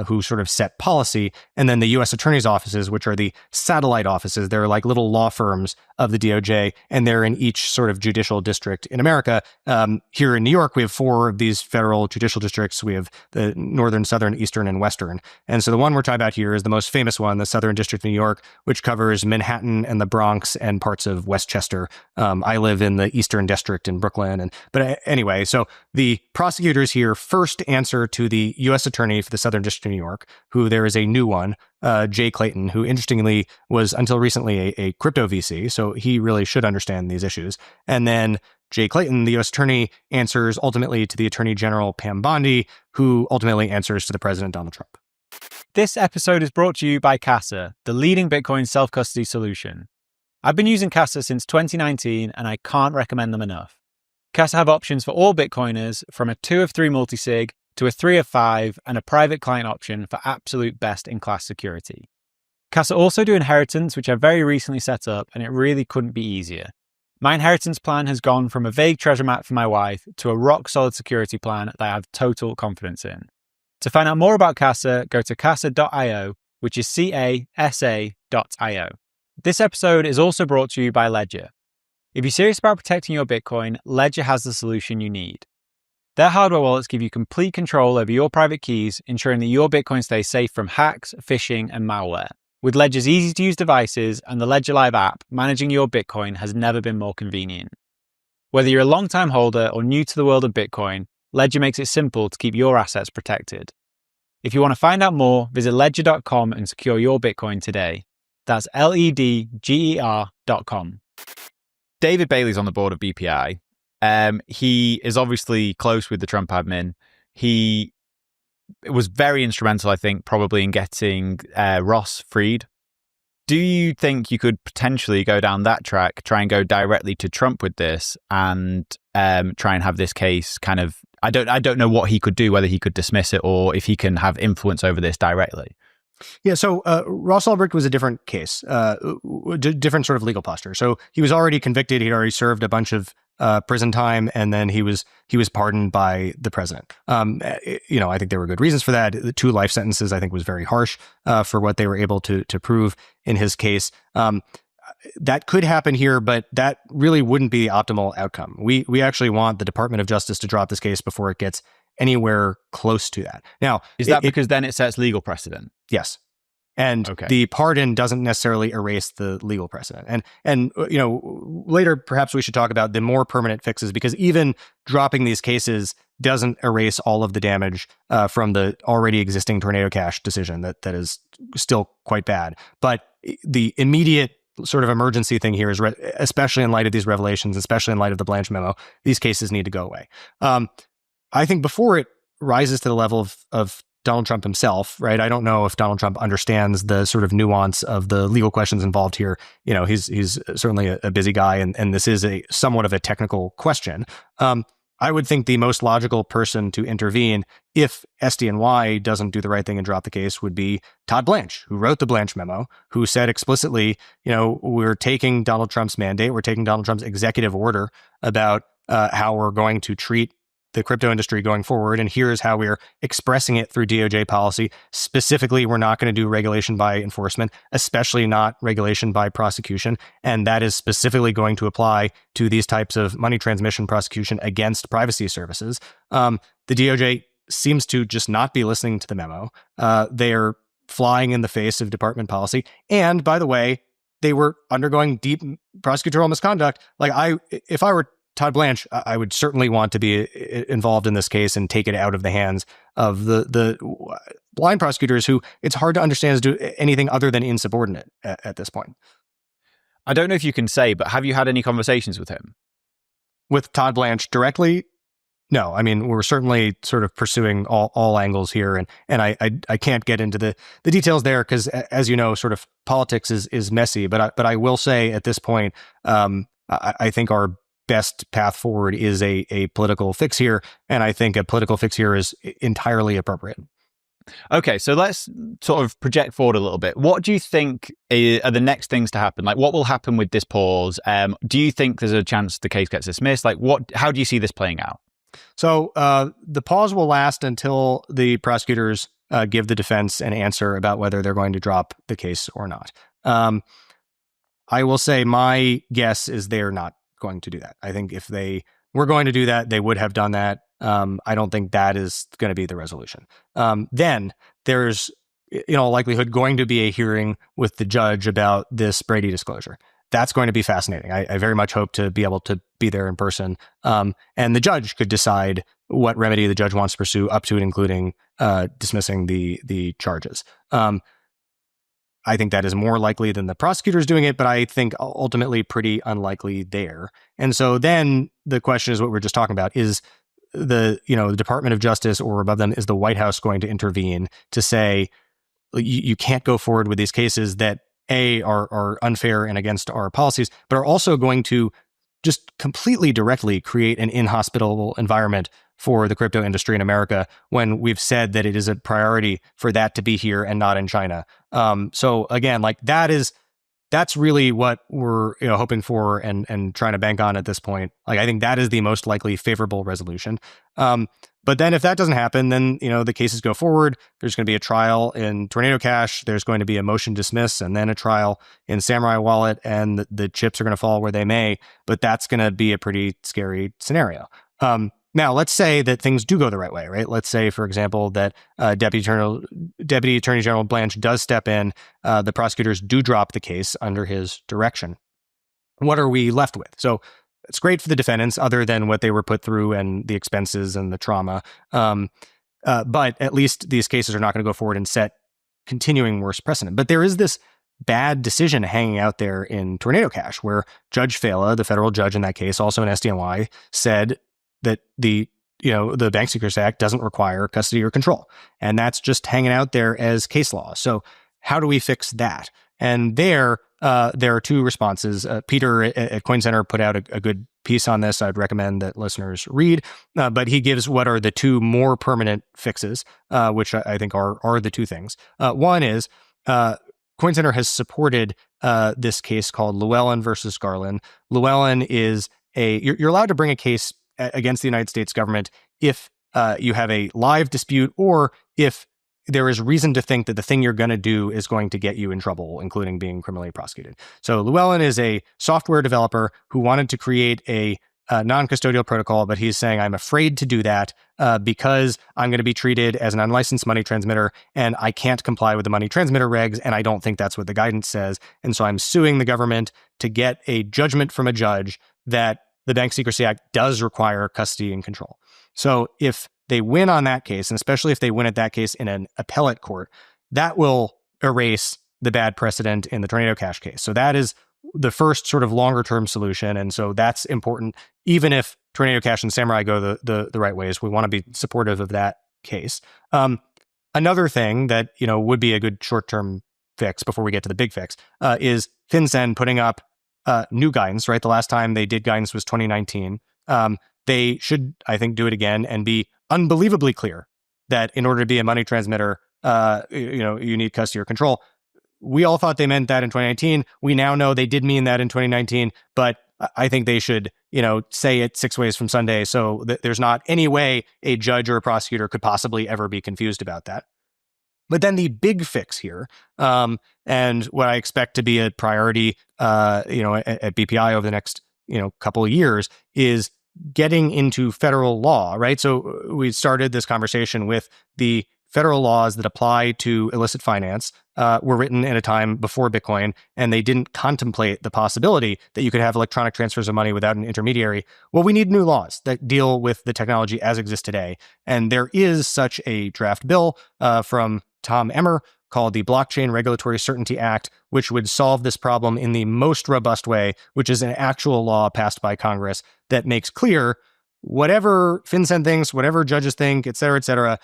who sort of set policy, and then the U.S. attorney's offices, which are the satellite offices. They're like little law firms of the DOJ, and they're in each sort of judicial district in America. Here in New York, we have 4 of these federal judicial districts. We have the northern, southern, eastern, and western. And so the one we're talking about here is the most famous one, the Southern District of New York, which covers Manhattan and the Bronx and parts of Westchester. I live in the Eastern District in Brooklyn. But anyway, so the prosecutors here first answer to the U.S. attorney for the Southern District of New York, who there is a new one, Jay Clayton, who interestingly was until recently a crypto VC. So he really should understand these issues. And then Jay Clayton, the U.S. attorney, answers ultimately to the Attorney General Pam Bondi, who ultimately answers to the President Donald Trump. This episode is brought to you by Casa, the leading Bitcoin self-custody solution. I've been using Casa since 2019, and I can't recommend them enough. Casa have options for all Bitcoiners, from a 2 of 3 multisig to a 3 of 5 and a private client option for absolute best-in-class security. Casa also do inheritance, which I very recently set up, and it really couldn't be easier. My inheritance plan has gone from a vague treasure map for my wife to a rock-solid security plan that I have total confidence in. To find out more about Casa, go to casa.io, which is casa.io. This episode is also brought to you by Ledger. If you're serious about protecting your Bitcoin, Ledger has the solution you need. Their hardware wallets give you complete control over your private keys, ensuring that your Bitcoin stays safe from hacks, phishing, and malware. With Ledger's easy-to-use devices and the Ledger Live app, managing your Bitcoin has never been more convenient. Whether you're a long-time holder or new to the world of Bitcoin, Ledger makes it simple to keep your assets protected. If you want to find out more, visit ledger.com and secure your Bitcoin today. That's ledger.com. David Bailey's on the board of BPI. He is obviously close with the Trump admin. He was very instrumental, I think, probably in getting Ross freed. Do you think you could potentially go down that track, try and go directly to Trump with this, and try and have this case kind of? I don't know what he could do, whether he could dismiss it or if he can have influence over this directly. Yeah, so Ross Ulbricht was a different case, different sort of legal posture. So he was already convicted. He'd already served a bunch of prison time, and then he was pardoned by the president. I think there were good reasons for that. The 2 life sentences, I think, was very harsh for what they were able to prove in his case. That could happen here, but that really wouldn't be the optimal outcome. We actually want the Department of Justice to drop this case before it gets anywhere close to that. Now, is that because then it sets legal precedent? Yes. And the pardon doesn't necessarily erase the legal precedent. And later perhaps we should talk about the more permanent fixes, because even dropping these cases doesn't erase all of the damage from the already existing Tornado Cash decision that is still quite bad. But the immediate sort of emergency thing here is, especially in light of these revelations, especially in light of the Blanche Memo, these cases need to go away. I think before it rises to the level of Donald Trump himself, right? I don't know if Donald Trump understands the sort of nuance of the legal questions involved here. He's certainly a busy guy, and this is a somewhat of a technical question. I would think the most logical person to intervene if SDNY doesn't do the right thing and drop the case would be Todd Blanche, who wrote the Blanche Memo, who said explicitly, we're taking Donald Trump's mandate, we're taking Donald Trump's executive order about how we're going to treat the crypto industry going forward, and here's how we're expressing it through DOJ policy. Specifically, we're not going to do regulation by enforcement, especially not regulation by prosecution, and that is specifically going to apply to these types of money transmission prosecution against privacy services. The DOJ seems to just not be listening to the memo. They are flying in the face of department policy, and by the way, they were undergoing deep prosecutorial misconduct. If I were Todd Blanche, I would certainly want to be involved in this case and take it out of the hands of the blind prosecutors, who it's hard to understand as do anything other than insubordinate at this point. I don't know if you can say, but have you had any conversations with him? With Todd Blanche directly? No. I mean, we're certainly sort of pursuing all angles here, and I can't get into the details there because, as you know, sort of politics is messy. But I will say at this point, I think our best path forward is a political fix here, and I think a political fix here is entirely appropriate. Okay, so let's sort of project forward a little bit. What do you think are the next things to happen? Like, what will happen with this pause? Do you think there's a chance the case gets dismissed? How do you see this playing out? So the pause will last until the prosecutors give the defense an answer about whether they're going to drop the case or not. I will say my guess is they're not going to do that. I think if they were going to do that, they would have done that. I don't think that is going to be the resolution. Then there's, likelihood going to be a hearing with the judge about this Brady disclosure. That's going to be fascinating. I very much hope to be able to be there in person. And the judge could decide what remedy the judge wants to pursue, up to and including dismissing the charges. I think that is more likely than the prosecutors doing it, but I think ultimately pretty unlikely there. And so then the question is what we're just talking about: is the Department of Justice, or above them, is the White House going to intervene to say you can't go forward with these cases that are unfair and against our policies, but are also going to just completely directly create an inhospitable environment for the crypto industry in America, when we've said that it is a priority for that to be here and not in China. So again, that's really what we're hoping for and trying to bank on at this point. I think that is the most likely favorable resolution. But then if that doesn't happen, then the cases go forward. There's going to be a trial in Tornado Cash. There's going to be a motion dismiss, and then a trial in Samurai Wallet, and the chips are going to fall where they may. But that's going to be a pretty scary scenario. Now, let's say that things do go the right way, right? Let's say, for example, that Deputy Attorney General Blanche does step in. The prosecutors do drop the case under his direction. What are we left with? So it's great for the defendants, other than what they were put through and the expenses and the trauma. But at least these cases are not going to go forward and set continuing worse precedent. But there is this bad decision hanging out there in Tornado Cash, where Judge Fela, the federal judge in that case, also in SDNY, said that the Bank Secrecy Act doesn't require custody or control. And that's just hanging out there as case law. So how do we fix that? And there are two responses. Peter at Coin Center put out a good piece on this. I'd recommend that listeners read. But he gives what are the two more permanent fixes, which I think are the two things. One is Coin Center has supported this case called Llewellyn versus Garland. Llewellyn is you're allowed to bring a case against the United States government if you have a live dispute or if there is reason to think that the thing you're going to do is going to get you in trouble, including being criminally prosecuted. So Llewellyn is a software developer who wanted to create a non-custodial protocol, but he's saying, I'm afraid to do that because I'm going to be treated as an unlicensed money transmitter and I can't comply with the money transmitter regs, and I don't think that's what the guidance says. And so I'm suing the government to get a judgment from a judge that the Bank Secrecy Act does require custody and control. So if they win on that case, and especially if they win at that case in an appellate court, that will erase the bad precedent in the Tornado Cash case. So that is the first sort of longer term solution. And so that's important. Even if Tornado Cash and Samurai go the right ways, we want to be supportive of that case. Another thing that, would be a good short term fix before we get to the big fix is FinCEN putting up new guidance, right? The last time they did guidance was 2019. They should, I think, do it again and be unbelievably clear that in order to be a money transmitter, you need custody or control. We all thought they meant that in 2019. We now know they did mean that in 2019, but I think they should, say it 6 ways from Sunday so that there's not any way a judge or a prosecutor could possibly ever be confused about that. But then the big fix here, and what I expect to be a priority, at BPI over the next, couple of years is getting into federal law, right? So we started this conversation with the federal laws that apply to illicit finance were written at a time before Bitcoin, and they didn't contemplate the possibility that you could have electronic transfers of money without an intermediary. Well, we need new laws that deal with the technology as exists today. And there is such a draft bill from Tom Emmer called the Blockchain Regulatory Certainty Act, which would solve this problem in the most robust way, which is an actual law passed by Congress that makes clear whatever FinCEN thinks, whatever judges think, et cetera,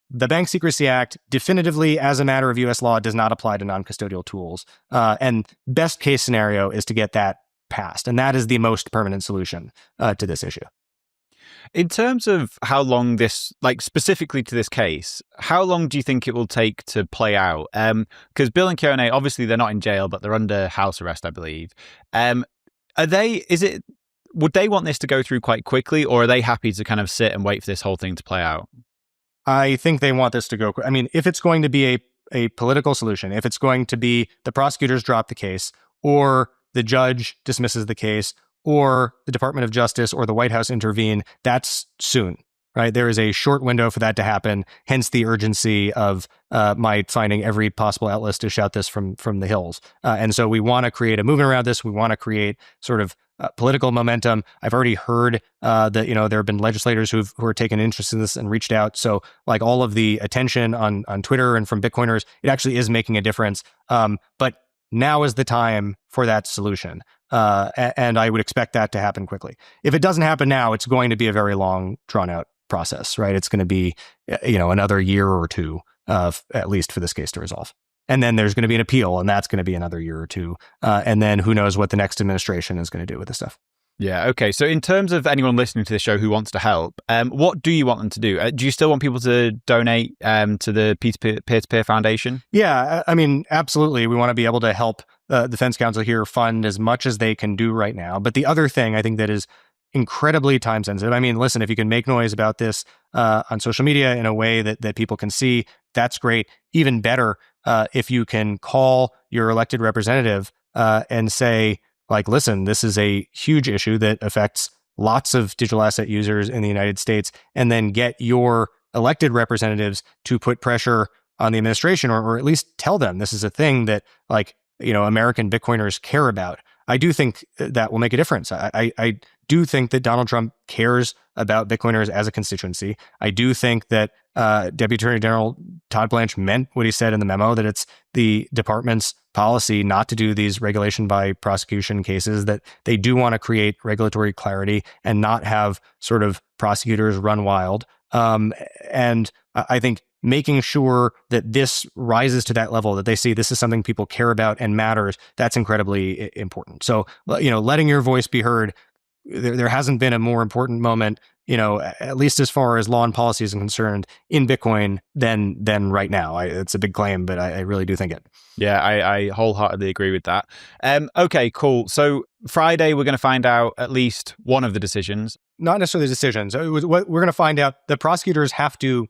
the Bank Secrecy Act definitively, as a matter of U.S. law, does not apply to non-custodial tools. And best case scenario is to get that passed. And that is the most permanent solution to this issue. In terms of how long this, specifically to this case, how long do you think it will take to play out? Because Bill and Keone, obviously they're not in jail, but they're under house arrest, I believe. Would they want this to go through quite quickly, or are they happy to kind of sit and wait for this whole thing to play out? I think they want this to go. I mean, if it's going to be a political solution, if it's going to be the prosecutors drop the case, or the judge dismisses the case, or the Department of Justice or the White House intervene, that's soon, right? There is a short window for that to happen, hence the urgency of my finding every possible outlet to shout this from the hills. And so we want to create a movement around this. We want to create sort of political momentum. I've already heard that, there have been legislators who are taken interest in this and reached out. So all of the attention on Twitter and from Bitcoiners, it actually is making a difference. But now is the time for that solution. And I would expect that to happen quickly. If it doesn't happen now, it's going to be a very long, drawn-out process, right? It's going to be, another year or two, at least for this case to resolve. And then there's going to be an appeal, and that's going to be another year or two. And then who knows what the next administration is going to do with this stuff. Yeah, okay. So in terms of anyone listening to the show who wants to help, what do you want them to do? Do you still want people to donate to the Peer-to-Peer Foundation? Yeah, I mean, absolutely. We want to be able to help the Defense Council here fund as much as they can do right now. But the other thing I think that is incredibly time sensitive, I mean, listen, if you can make noise about this on social media in a way that people can see, that's great. Even better, if you can call your elected representative and say, listen, this is a huge issue that affects lots of digital asset users in the United States, and then get your elected representatives to put pressure on the administration, or at least tell them this is a thing that American Bitcoiners care about. I do think that will make a difference. I do think that Donald Trump cares about Bitcoiners as a constituency. I do think that Deputy Attorney General Todd Blanche meant what he said in the memo, that it's the department's policy not to do these regulation by prosecution cases, that they do want to create regulatory clarity and not have sort of prosecutors run wild. And I think making sure that this rises to that level, that they see this is something people care about and matters, that's incredibly important. So, letting your voice be heard, there hasn't been a more important moment, at least as far as law and policy is concerned, in Bitcoin than right now. It's a big claim, but I really do think it. Yeah, I wholeheartedly agree with that. Okay, cool. So Friday, we're going to find out at least one of the decisions. Not necessarily decisions. We're going to find out the prosecutors have to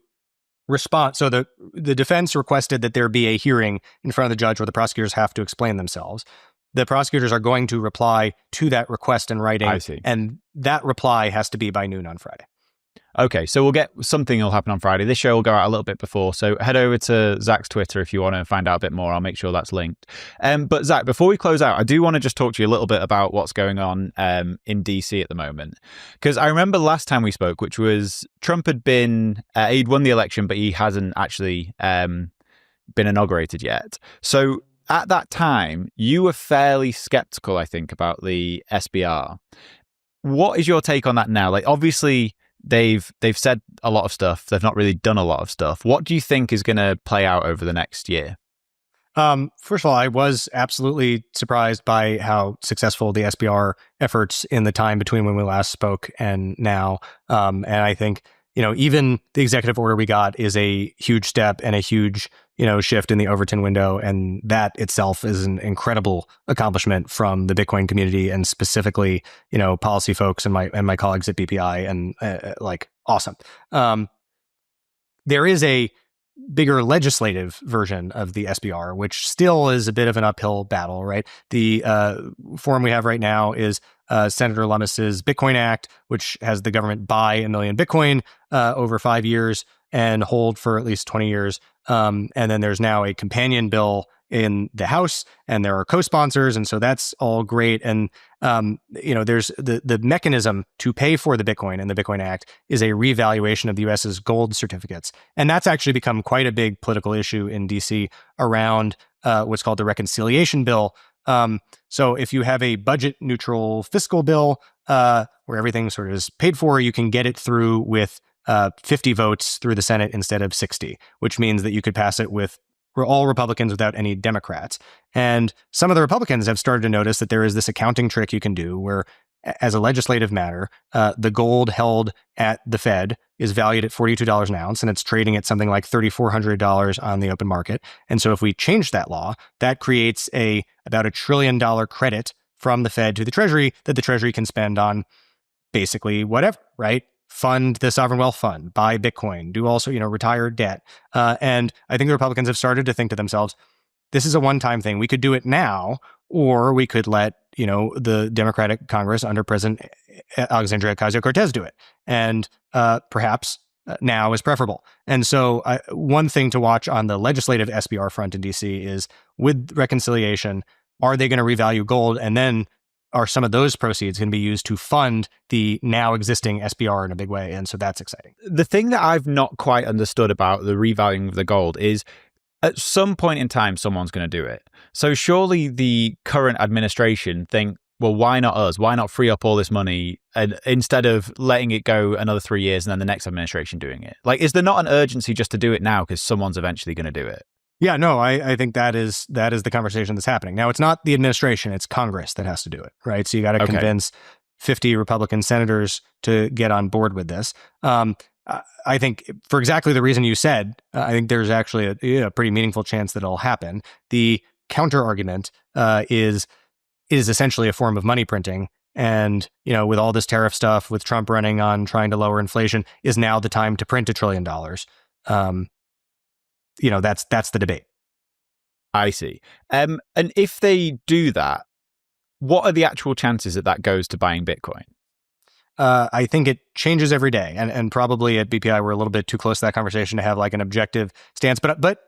respond. So the defense requested that there be a hearing in front of the judge where the prosecutors have to explain themselves. The prosecutors are going to reply to that request in writing. I see. And that reply has to be by noon on Friday. Okay, so we'll get something will happen on Friday. This show will go out a little bit before, so head over to Zach's Twitter if you want to find out a bit more. I'll make sure that's linked. But Zach, before we close out, I do want to just talk to you a little bit about what's going on in DC at the moment. Because I remember last time we spoke, which was Trump had been, he'd won the election, but he hasn't actually been inaugurated yet. So at that time, you were fairly skeptical, I think, about the SBR. What is your take on that now? Like, obviously, they've said a lot of stuff. They've not really done a lot of stuff. What do you think is going to play out over the next year? First of all, I was absolutely surprised by how successful the SBR efforts in the time between when we last spoke and now. And I think, even the executive order we got is a huge step and a huge, shift in the Overton window. And that itself is an incredible accomplishment from the Bitcoin community and specifically, policy folks and my colleagues at BPI, and awesome. There is a bigger legislative version of the SBR, which still is a bit of an uphill battle, right? The form we have right now is Senator Lummis's Bitcoin Act, which has the government buy 1 million Bitcoin over 5 years and hold for at least 20 years. And then there's now a companion bill in the House, and there are co-sponsors, and so that's all great. And there's the mechanism to pay for the Bitcoin in the Bitcoin Act is a revaluation of the U.S.'s gold certificates, and that's actually become quite a big political issue in D.C. around what's called the reconciliation bill. So if you have a budget-neutral fiscal bill where everything sort of is paid for, you can get it through with 50 votes through the Senate instead of 60, which means that you could pass it with all Republicans without any Democrats. And some of the Republicans have started to notice that there is this accounting trick you can do where, as a legislative matter, the gold held at the Fed is valued at $42 an ounce, and it's trading at something like $3,400 on the open market. And so if we change that law, that creates about $1 trillion credit from the Fed to the Treasury that the Treasury can spend on basically whatever, right? Fund the sovereign wealth fund, buy Bitcoin, do also, retire debt. And I think the Republicans have started to think to themselves, this is a one-time thing. We could do it now, or we could let, the Democratic Congress under President Alexandria Ocasio-Cortez do it. And perhaps now is preferable. And so one thing to watch on the legislative SBR front in DC is, with reconciliation, are they going to revalue gold? And then are some of those proceeds going to be used to fund the now existing SBR in a big way? And so that's exciting. The thing that I've not quite understood about the revaluing of the gold is, at some point in time, someone's going to do it. So surely the current administration think, well, why not us? Why not free up all this money instead of letting it go another 3 years and then the next administration doing it? Like, is there not an urgency just to do it now because someone's eventually going to do it? Yeah, no, I think that is the conversation that's happening. Now, it's not the administration, it's Congress that has to do it, right? So you got to convince 50 Republican senators to get on board with this. I think for exactly the reason you said, I think there's actually a pretty meaningful chance that it'll happen. The counter argument is essentially a form of money printing. And, with all this tariff stuff, with Trump running on trying to lower inflation, is now the time to print $1 trillion. That's the debate. I see. And if they do that, what are the actual chances that goes to buying Bitcoin? I think it changes every day, and probably at BPI we're a little bit too close to that conversation to have like an objective stance. But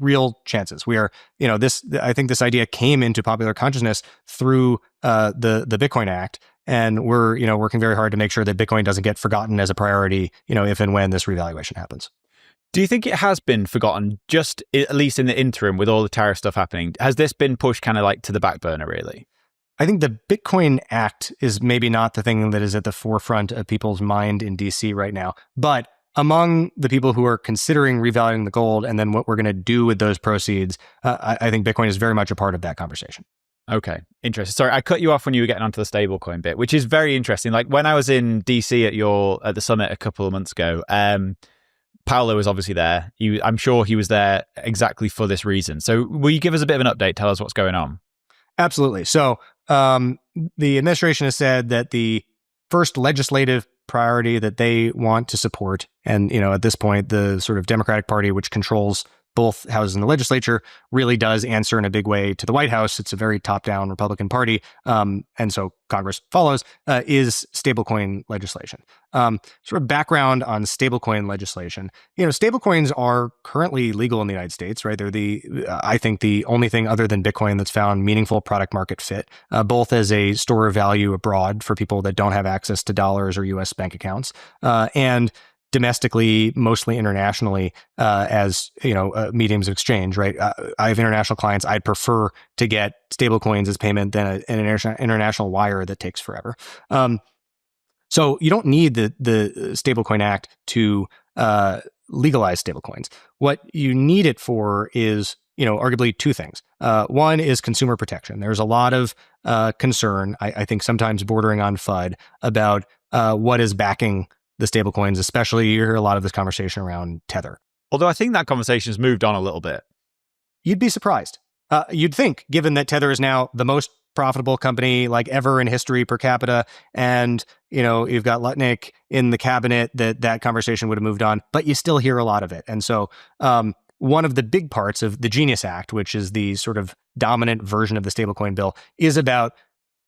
real chances. We are, I think this idea came into popular consciousness through the Bitcoin Act. And we're, working very hard to make sure that Bitcoin doesn't get forgotten as a priority, if and when this revaluation happens. Do you think it has been forgotten, just at least in the interim with all the tariff stuff happening? Has this been pushed kind of like to the back burner, really? I think the Bitcoin Act is maybe not the thing that is at the forefront of people's mind in DC right now. But among the people who are considering revaluing the gold and then what we're going to do with those proceeds, I think Bitcoin is very much a part of that conversation. Okay, interesting. Sorry, I cut you off when you were getting onto the stablecoin bit, which is very interesting. Like when I was in DC at the summit a couple of months ago, Paolo was obviously there. I'm sure he was there exactly for this reason. So will you give us a bit of an update? Tell us what's going on. Absolutely. So the administration has said that the first legislative priority that they want to support, and at this point, the sort of Democratic Party, which controls both houses in the legislature, really does answer in a big way to the White House. It's a very top-down Republican party, and so Congress follows, is stablecoin legislation. Sort of background on stablecoin legislation. Stablecoins are currently legal in the United States, right? They're I think the only thing other than Bitcoin that's found meaningful product market fit, both as a store of value abroad for people that don't have access to dollars or U.S. bank accounts, and domestically, mostly internationally, as mediums of exchange, right? I have international clients. I'd prefer to get stablecoins as payment than an international wire that takes forever. So you don't need the Stablecoin Act to legalize stablecoins. What you need it for is, arguably two things. One is consumer protection. There's a lot of concern, I think sometimes bordering on FUD, about what is backing the stablecoins, especially you hear a lot of this conversation around Tether. Although I think that conversation has moved on a little bit. You'd be surprised. You'd think, given that Tether is now the most profitable company like ever in history per capita, and you've got Lutnick in the cabinet, that conversation would have moved on, but you still hear a lot of it. And so one of the big parts of the Genius Act, which is the sort of dominant version of the stablecoin bill, is about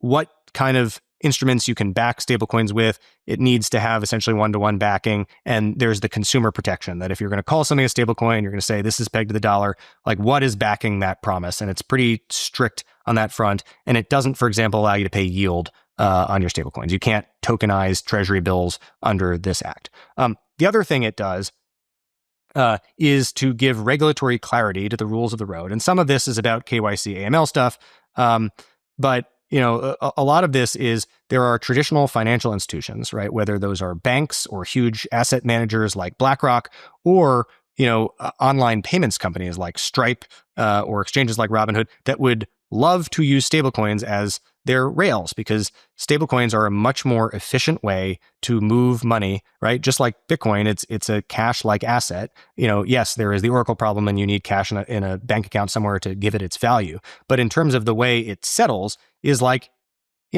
what kind of instruments you can back stablecoins with. It needs to have essentially one-to-one backing. And there's the consumer protection that if you're going to call something a stablecoin, you're going to say this is pegged to the dollar, like what is backing that promise? And it's pretty strict on that front. And it doesn't, for example, allow you to pay yield on your stablecoins. You can't tokenize treasury bills under this act. The other thing it does is to give regulatory clarity to the rules of the road. And some of this is about KYC, AML stuff. But a lot of this is there are traditional financial institutions, right? Whether those are banks or huge asset managers like BlackRock, or online payments companies like Stripe or exchanges like Robinhood that would love to use stablecoins as their rails, because stablecoins are a much more efficient way to move money, right? Just like Bitcoin, it's a cash-like asset. Yes, there is the Oracle problem, and you need cash in a bank account somewhere to give it its value. But in terms of the way it settles, is like,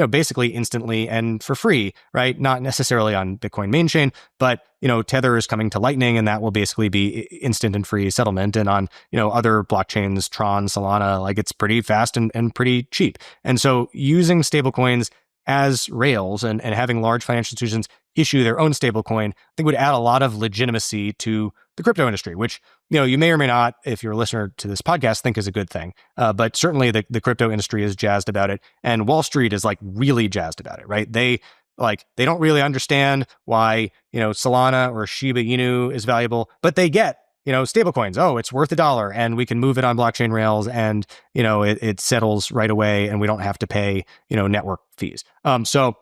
basically instantly and for free, right? Not necessarily on Bitcoin main chain, but, Tether is coming to Lightning, and that will basically be instant and free settlement. And on, other blockchains, Tron, Solana, like it's pretty fast and pretty cheap. And so using stablecoins as rails and having large financial institutions issue their own stablecoin, I think would add a lot of legitimacy to the crypto industry, which, you may or may not, if you're a listener to this podcast, think is a good thing. But certainly the crypto industry is jazzed about it. And Wall Street is like really jazzed about it, right? They don't really understand why, Solana or Shiba Inu is valuable, but they get, stablecoins. Oh, it's worth $1 and we can move it on blockchain rails, and, it settles right away and we don't have to pay, network fees. So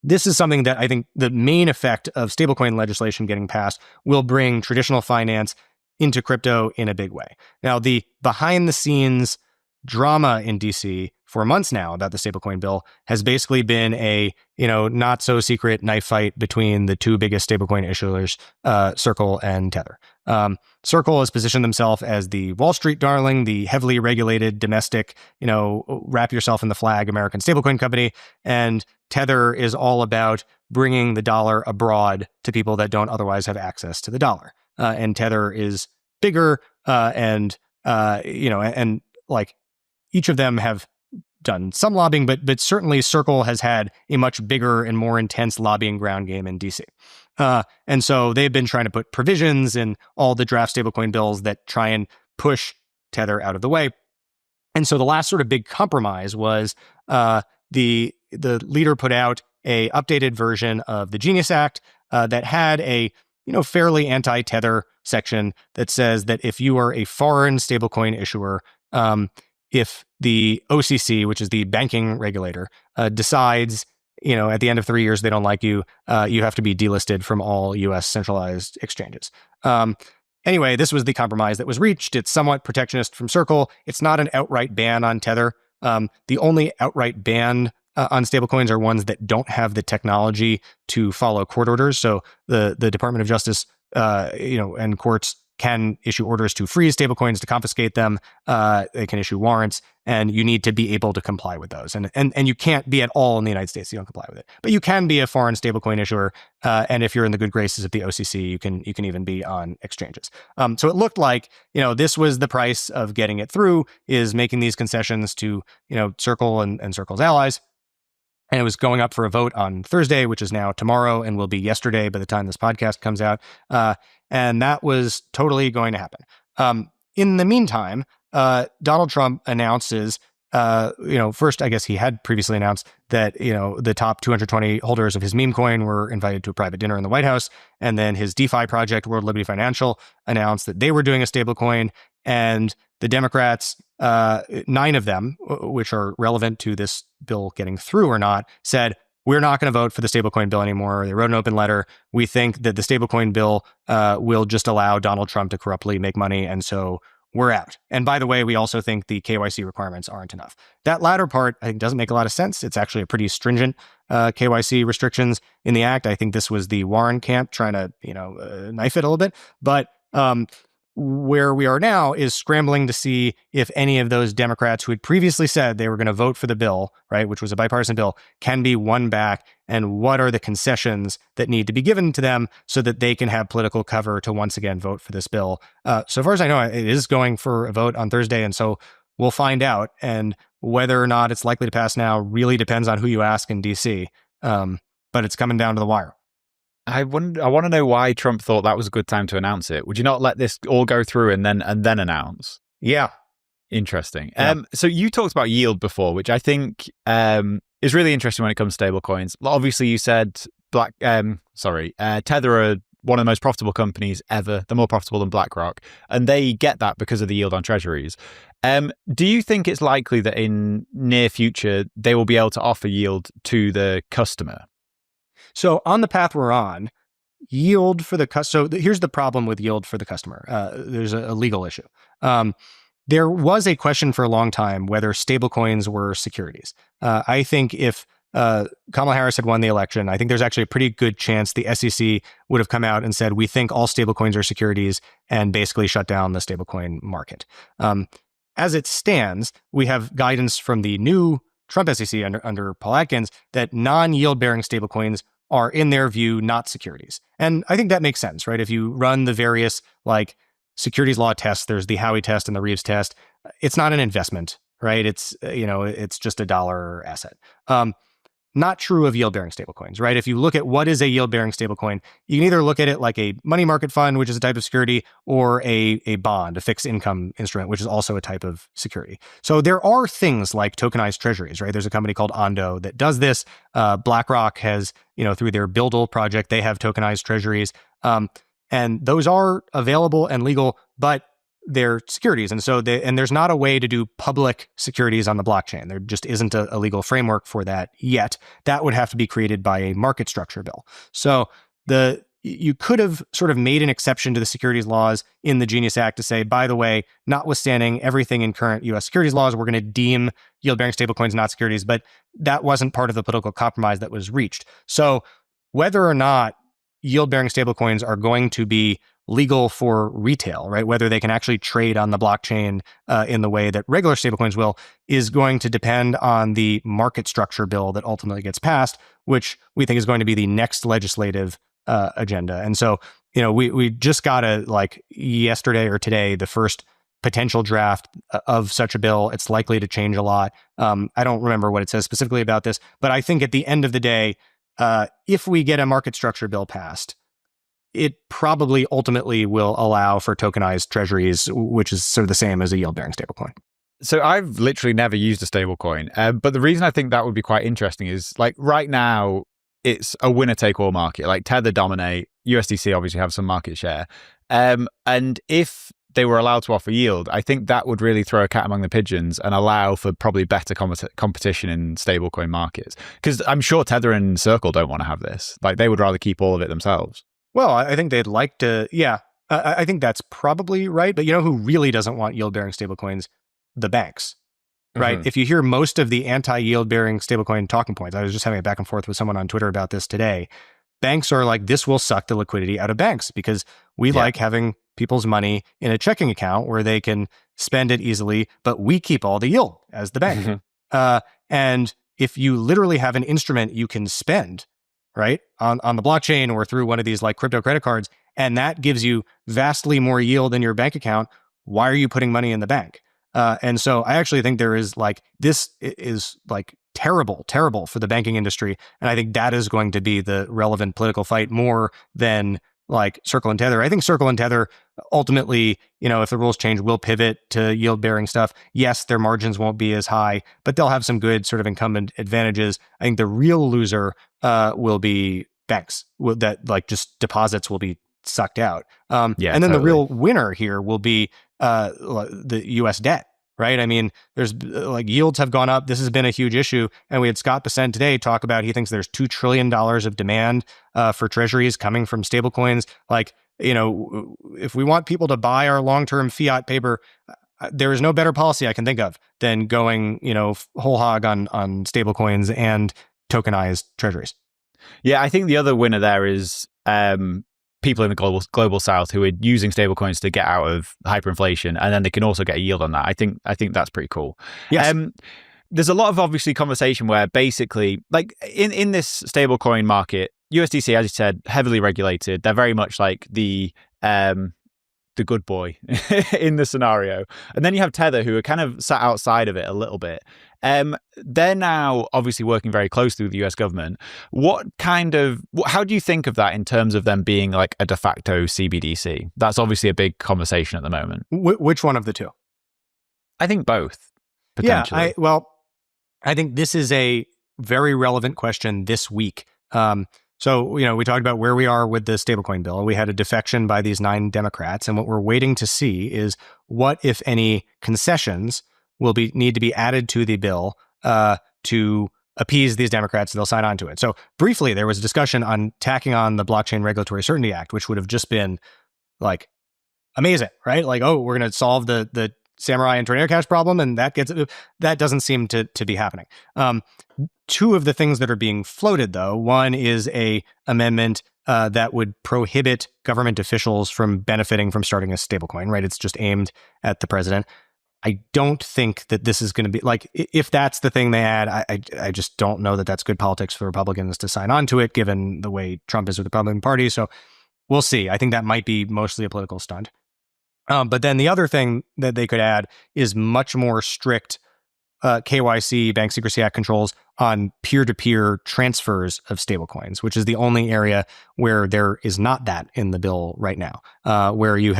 this is something that I think the main effect of stablecoin legislation getting passed will bring traditional finance into crypto in a big way. Now, the behind the scenes drama in DC for months now about the stablecoin bill has basically been a, not so secret knife fight between the two biggest stablecoin issuers, Circle and Tether. Circle has positioned themselves as the Wall Street darling, the heavily regulated domestic, wrap yourself in the flag American stablecoin company. And Tether is all about bringing the dollar abroad to people that don't otherwise have access to the dollar. And Tether is bigger, and like each of them have done some lobbying, but certainly Circle has had a much bigger and more intense lobbying ground game in DC. And so they've been trying to put provisions in all the draft stablecoin bills that try and push Tether out of the way. And so the last sort of big compromise was the the leader put out a updated version of the Genius Act that had a fairly anti-Tether section that says that if you are a foreign stablecoin issuer, if the OCC, which is the banking regulator, decides at the end of 3 years they don't like you, you have to be delisted from all U.S. centralized exchanges. Anyway, this was the compromise that was reached. It's somewhat protectionist from Circle. It's not an outright ban on Tether. The only outright ban on stablecoins are ones that don't have the technology to follow court orders. So the Department of Justice, and courts can issue orders to freeze stablecoins, to confiscate them. They can issue warrants, and you need to be able to comply with those. And you can't be at all in the United States. You don't comply with it, but you can be a foreign stablecoin issuer. And if you're in the good graces of the OCC, you can even be on exchanges. So it looked like this was the price of getting it through, is making these concessions to Circle and Circle's allies. And it was going up for a vote on Thursday, which is now tomorrow and will be yesterday by the time this podcast comes out. And that was totally going to happen. In the meantime, Donald Trump announces, first, I guess he had previously announced that, the top 220 holders of his meme coin were invited to a private dinner in the White House. And then his DeFi project, World Liberty Financial, announced that they were doing a stablecoin. And the Democrats, 9 of them, which are relevant to this bill getting through or not, said, we're not going to vote for the stablecoin bill anymore. They wrote an open letter. We think that the stablecoin bill will just allow Donald Trump to corruptly make money. And so we're out. And by the way, we also think the KYC requirements aren't enough. That latter part, I think, doesn't make a lot of sense. It's actually a pretty stringent KYC restrictions in the act. I think this was the Warren camp trying to, knife it a little bit. But where we are now is scrambling to see if any of those Democrats who had previously said they were going to vote for the bill, right, which was a bipartisan bill, can be won back, and what are the concessions that need to be given to them so that they can have political cover to once again vote for this bill. So far as I know, it is going for a vote on Thursday, and so we'll find out. And whether or not it's likely to pass now really depends on who you ask in D.C., but it's coming down to the wire. I want to know why Trump thought that was a good time to announce it. Would you not let this all go through and then announce? Yeah. Interesting. Yeah. So you talked about yield before, which I think is really interesting when it comes to stablecoins. Obviously, you said Tether are one of the most profitable companies ever. They're more profitable than BlackRock, and they get that because of the yield on treasuries. Do you think it's likely that in near future they will be able to offer yield to the customer? So on the path we're on, yield for the customer. So here's the problem with yield for the customer. There's a legal issue. There was a question for a long time whether stablecoins were securities. I think if Kamala Harris had won the election, I think there's actually a pretty good chance the SEC would have come out and said, we think all stablecoins are securities, and basically shut down the stablecoin market. As it stands, we have guidance from the new Trump SEC under Paul Atkins that non-yield-bearing stablecoins are, in their view, not securities. And I think that makes sense, right? If you run the various securities law tests, there's the Howey test and the Reeves test. It's not an investment, right? It's just a dollar asset. Not true of yield-bearing stablecoins, right? If you look at what is a yield-bearing stablecoin, you can either look at it like a money market fund, which is a type of security, or a bond, a fixed income instrument, which is also a type of security. So there are things like tokenized treasuries, right? There's a company called Ondo that does this. BlackRock has, through their Buildle project, they have tokenized treasuries. And those are available and legal, but they're securities. And so there's not a way to do public securities on the blockchain. There just isn't a legal framework for that yet. That would have to be created by a market structure bill. So you could have sort of made an exception to the securities laws in the Genius Act to say, by the way, notwithstanding everything in current U.S. securities laws, we're going to deem yield-bearing stablecoins not securities. But that wasn't part of the political compromise that was reached. So whether or not yield-bearing stablecoins are going to be legal for retail, right? Whether they can actually trade on the blockchain in the way that regular stablecoins will is going to depend on the market structure bill that ultimately gets passed, which we think is going to be the next legislative agenda. And so, we just got yesterday or today, the first potential draft of such a bill. It's likely to change a lot. I don't remember what it says specifically about this, but I think at the end of the day, if we get a market structure bill passed, it probably ultimately will allow for tokenized treasuries, which is sort of the same as a yield-bearing stablecoin. So I've literally never used a stablecoin, but the reason I think that would be quite interesting is like right now it's a winner take all market. Like Tether dominate, USDC obviously have some market share, and if they were allowed to offer yield, I think that would really throw a cat among the pigeons and allow for probably better competition in stablecoin markets. Because I'm sure Tether and Circle don't want to have this. Like they would rather keep all of it themselves. Well, I think they'd like to. Yeah, I think that's probably right. But you know who really doesn't want yield-bearing stablecoins? The banks, right? If you hear most of the anti-yield-bearing stablecoin talking points, I was just having a back and forth with someone on Twitter about this today. Banks are like, this will suck the liquidity out of banks because we like having people's money in a checking account where they can spend it easily, but we keep all the yield as the bank. And if you literally have an instrument you can spend, right, on the blockchain or through one of these like crypto credit cards, and that gives you vastly more yield in your bank account, why are you putting money in the bank? And so I actually think this is like terrible for the banking industry. And I think that is going to be the relevant political fight more than like Circle and Tether. I think Circle and Tether ultimately, if the rules change, will pivot to yield bearing stuff. Yes, their margins won't be as high, but they'll have some good sort of incumbent advantages. I think the real loser will be banks that like just deposits will be sucked out. And then totally. The real winner here will be the U.S. debt, right? I mean, there's like yields have gone up. This has been a huge issue. And we had Scott Bessent today talk about he thinks there's $2 trillion of demand for treasuries coming from stablecoins. Like, if we want people to buy our long-term fiat paper, there is no better policy I can think of than going, whole hog on stablecoins and tokenized treasuries. Yeah, I think the other winner there is people in the global south who are using stablecoins to get out of hyperinflation, and then they can also get a yield on that. I think that's pretty cool. Yes. There's a lot of obviously conversation where basically, like in this stablecoin market, USDC, as you said, heavily regulated. They're very much like the good boy in the scenario. And then you have Tether, who are kind of sat outside of it a little bit. They're now obviously working very closely with the US government. How do you think of that in terms of them being like a de facto CBDC? That's obviously a big conversation at the moment. Which one of the two? I think both, potentially. Yeah, I think this is a very relevant question this week. So, we talked about where we are with the stablecoin bill. We had a defection by these 9 Democrats. And what we're waiting to see is what, if any, concessions will need to be added to the bill to appease these Democrats so they'll sign on to it. So briefly, there was a discussion on tacking on the Blockchain Regulatory Certainty Act, which would have just been like amazing, right? Like, oh, we're going to solve the Samurai and Tornado Cash problem, and that doesn't seem to be happening. 2 of the things that are being floated, though, one is a amendment that would prohibit government officials from benefiting from starting a stablecoin, right? It's just aimed at the president. I don't think that this is going to be like, if that's the thing they add, I just don't know that that's good politics for Republicans to sign on to it, given the way Trump is with the Republican Party. So we'll see. I think that might be mostly a political stunt. But then the other thing that they could add is much more strict KYC, Bank Secrecy Act controls on peer-to-peer transfers of stablecoins, which is the only area where there is not that in the bill right now, where you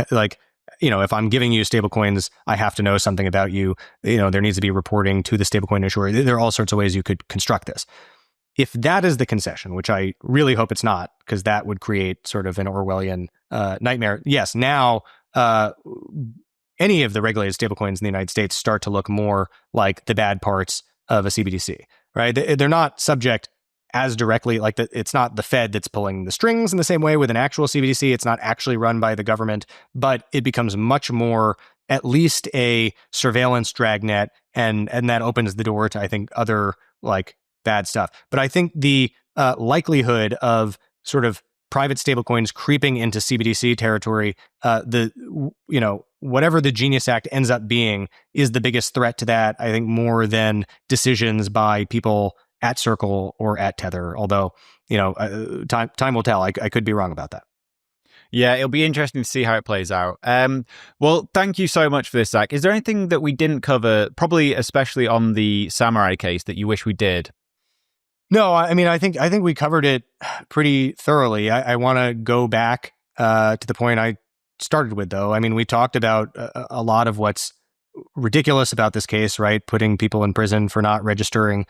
if I'm giving you stablecoins, I have to know something about you. There needs to be reporting to the stablecoin issuer. There are all sorts of ways you could construct this. If that is the concession, which I really hope it's not, because that would create sort of an Orwellian nightmare. Yes, now any of the regulated stablecoins in the United States start to look more like the bad parts of a CBDC, right? They're not subject as directly, like it's not the Fed that's pulling the strings in the same way with an actual CBDC. It's not actually run by the government, but it becomes much more at least a surveillance dragnet, and that opens the door to, I think, other like bad stuff. But I think the likelihood of sort of private stablecoins creeping into CBDC territory, whatever the Genius Act ends up being, is the biggest threat to that, I think, more than decisions by people at Circle or at Tether. Although, time will tell. I could be wrong about that. Yeah, it'll be interesting to see how it plays out. Well, thank you so much for this, Zach. Is there anything that we didn't cover, probably especially on the Samurai case, that you wish we did? No, I mean, I think we covered it pretty thoroughly. I want to go back to the point I started with, though. I mean, we talked about a lot of what's ridiculous about this case, right? Putting people in prison for not registering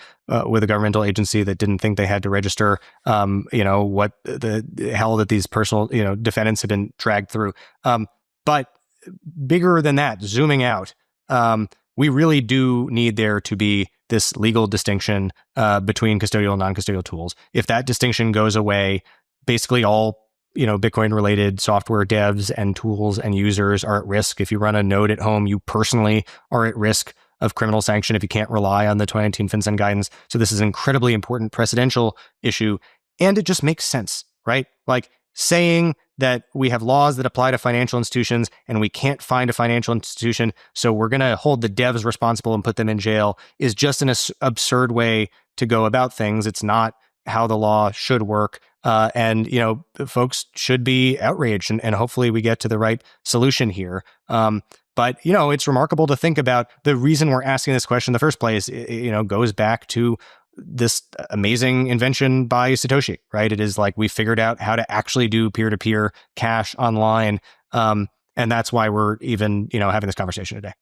with a governmental agency that didn't think they had to register. What the hell that these personal, defendants have been dragged through. But bigger than that, zooming out, we really do need there to be this legal distinction between custodial and non-custodial tools. If that distinction goes away, basically all Bitcoin related software devs and tools and users are at risk. If you run a node at home, you personally are at risk of criminal sanction if you can't rely on the 2019 FinCEN guidance. So this is an incredibly important precedential issue. And it just makes sense, right? Like saying that we have laws that apply to financial institutions and we can't find a financial institution, so we're going to hold the devs responsible and put them in jail is just an absurd way to go about things. It's not how the law should work. And folks should be outraged, and hopefully we get to the right solution here. But it's remarkable to think about the reason we're asking this question in the first place, goes back to this amazing invention by Satoshi, right? It is like we figured out how to actually do peer-to-peer cash online. And that's why we're even, having this conversation today.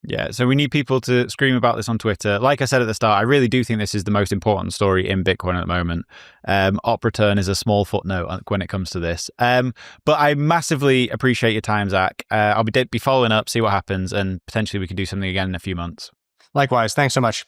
Yeah, so we need people to scream about this on Twitter. Like I said at the start, I really do think this is the most important story in Bitcoin at the moment. Op return is a small footnote when it comes to this. But I massively appreciate your time, Zach. I'll be following up, see what happens, and potentially we can do something again in a few months. Likewise. Thanks so much.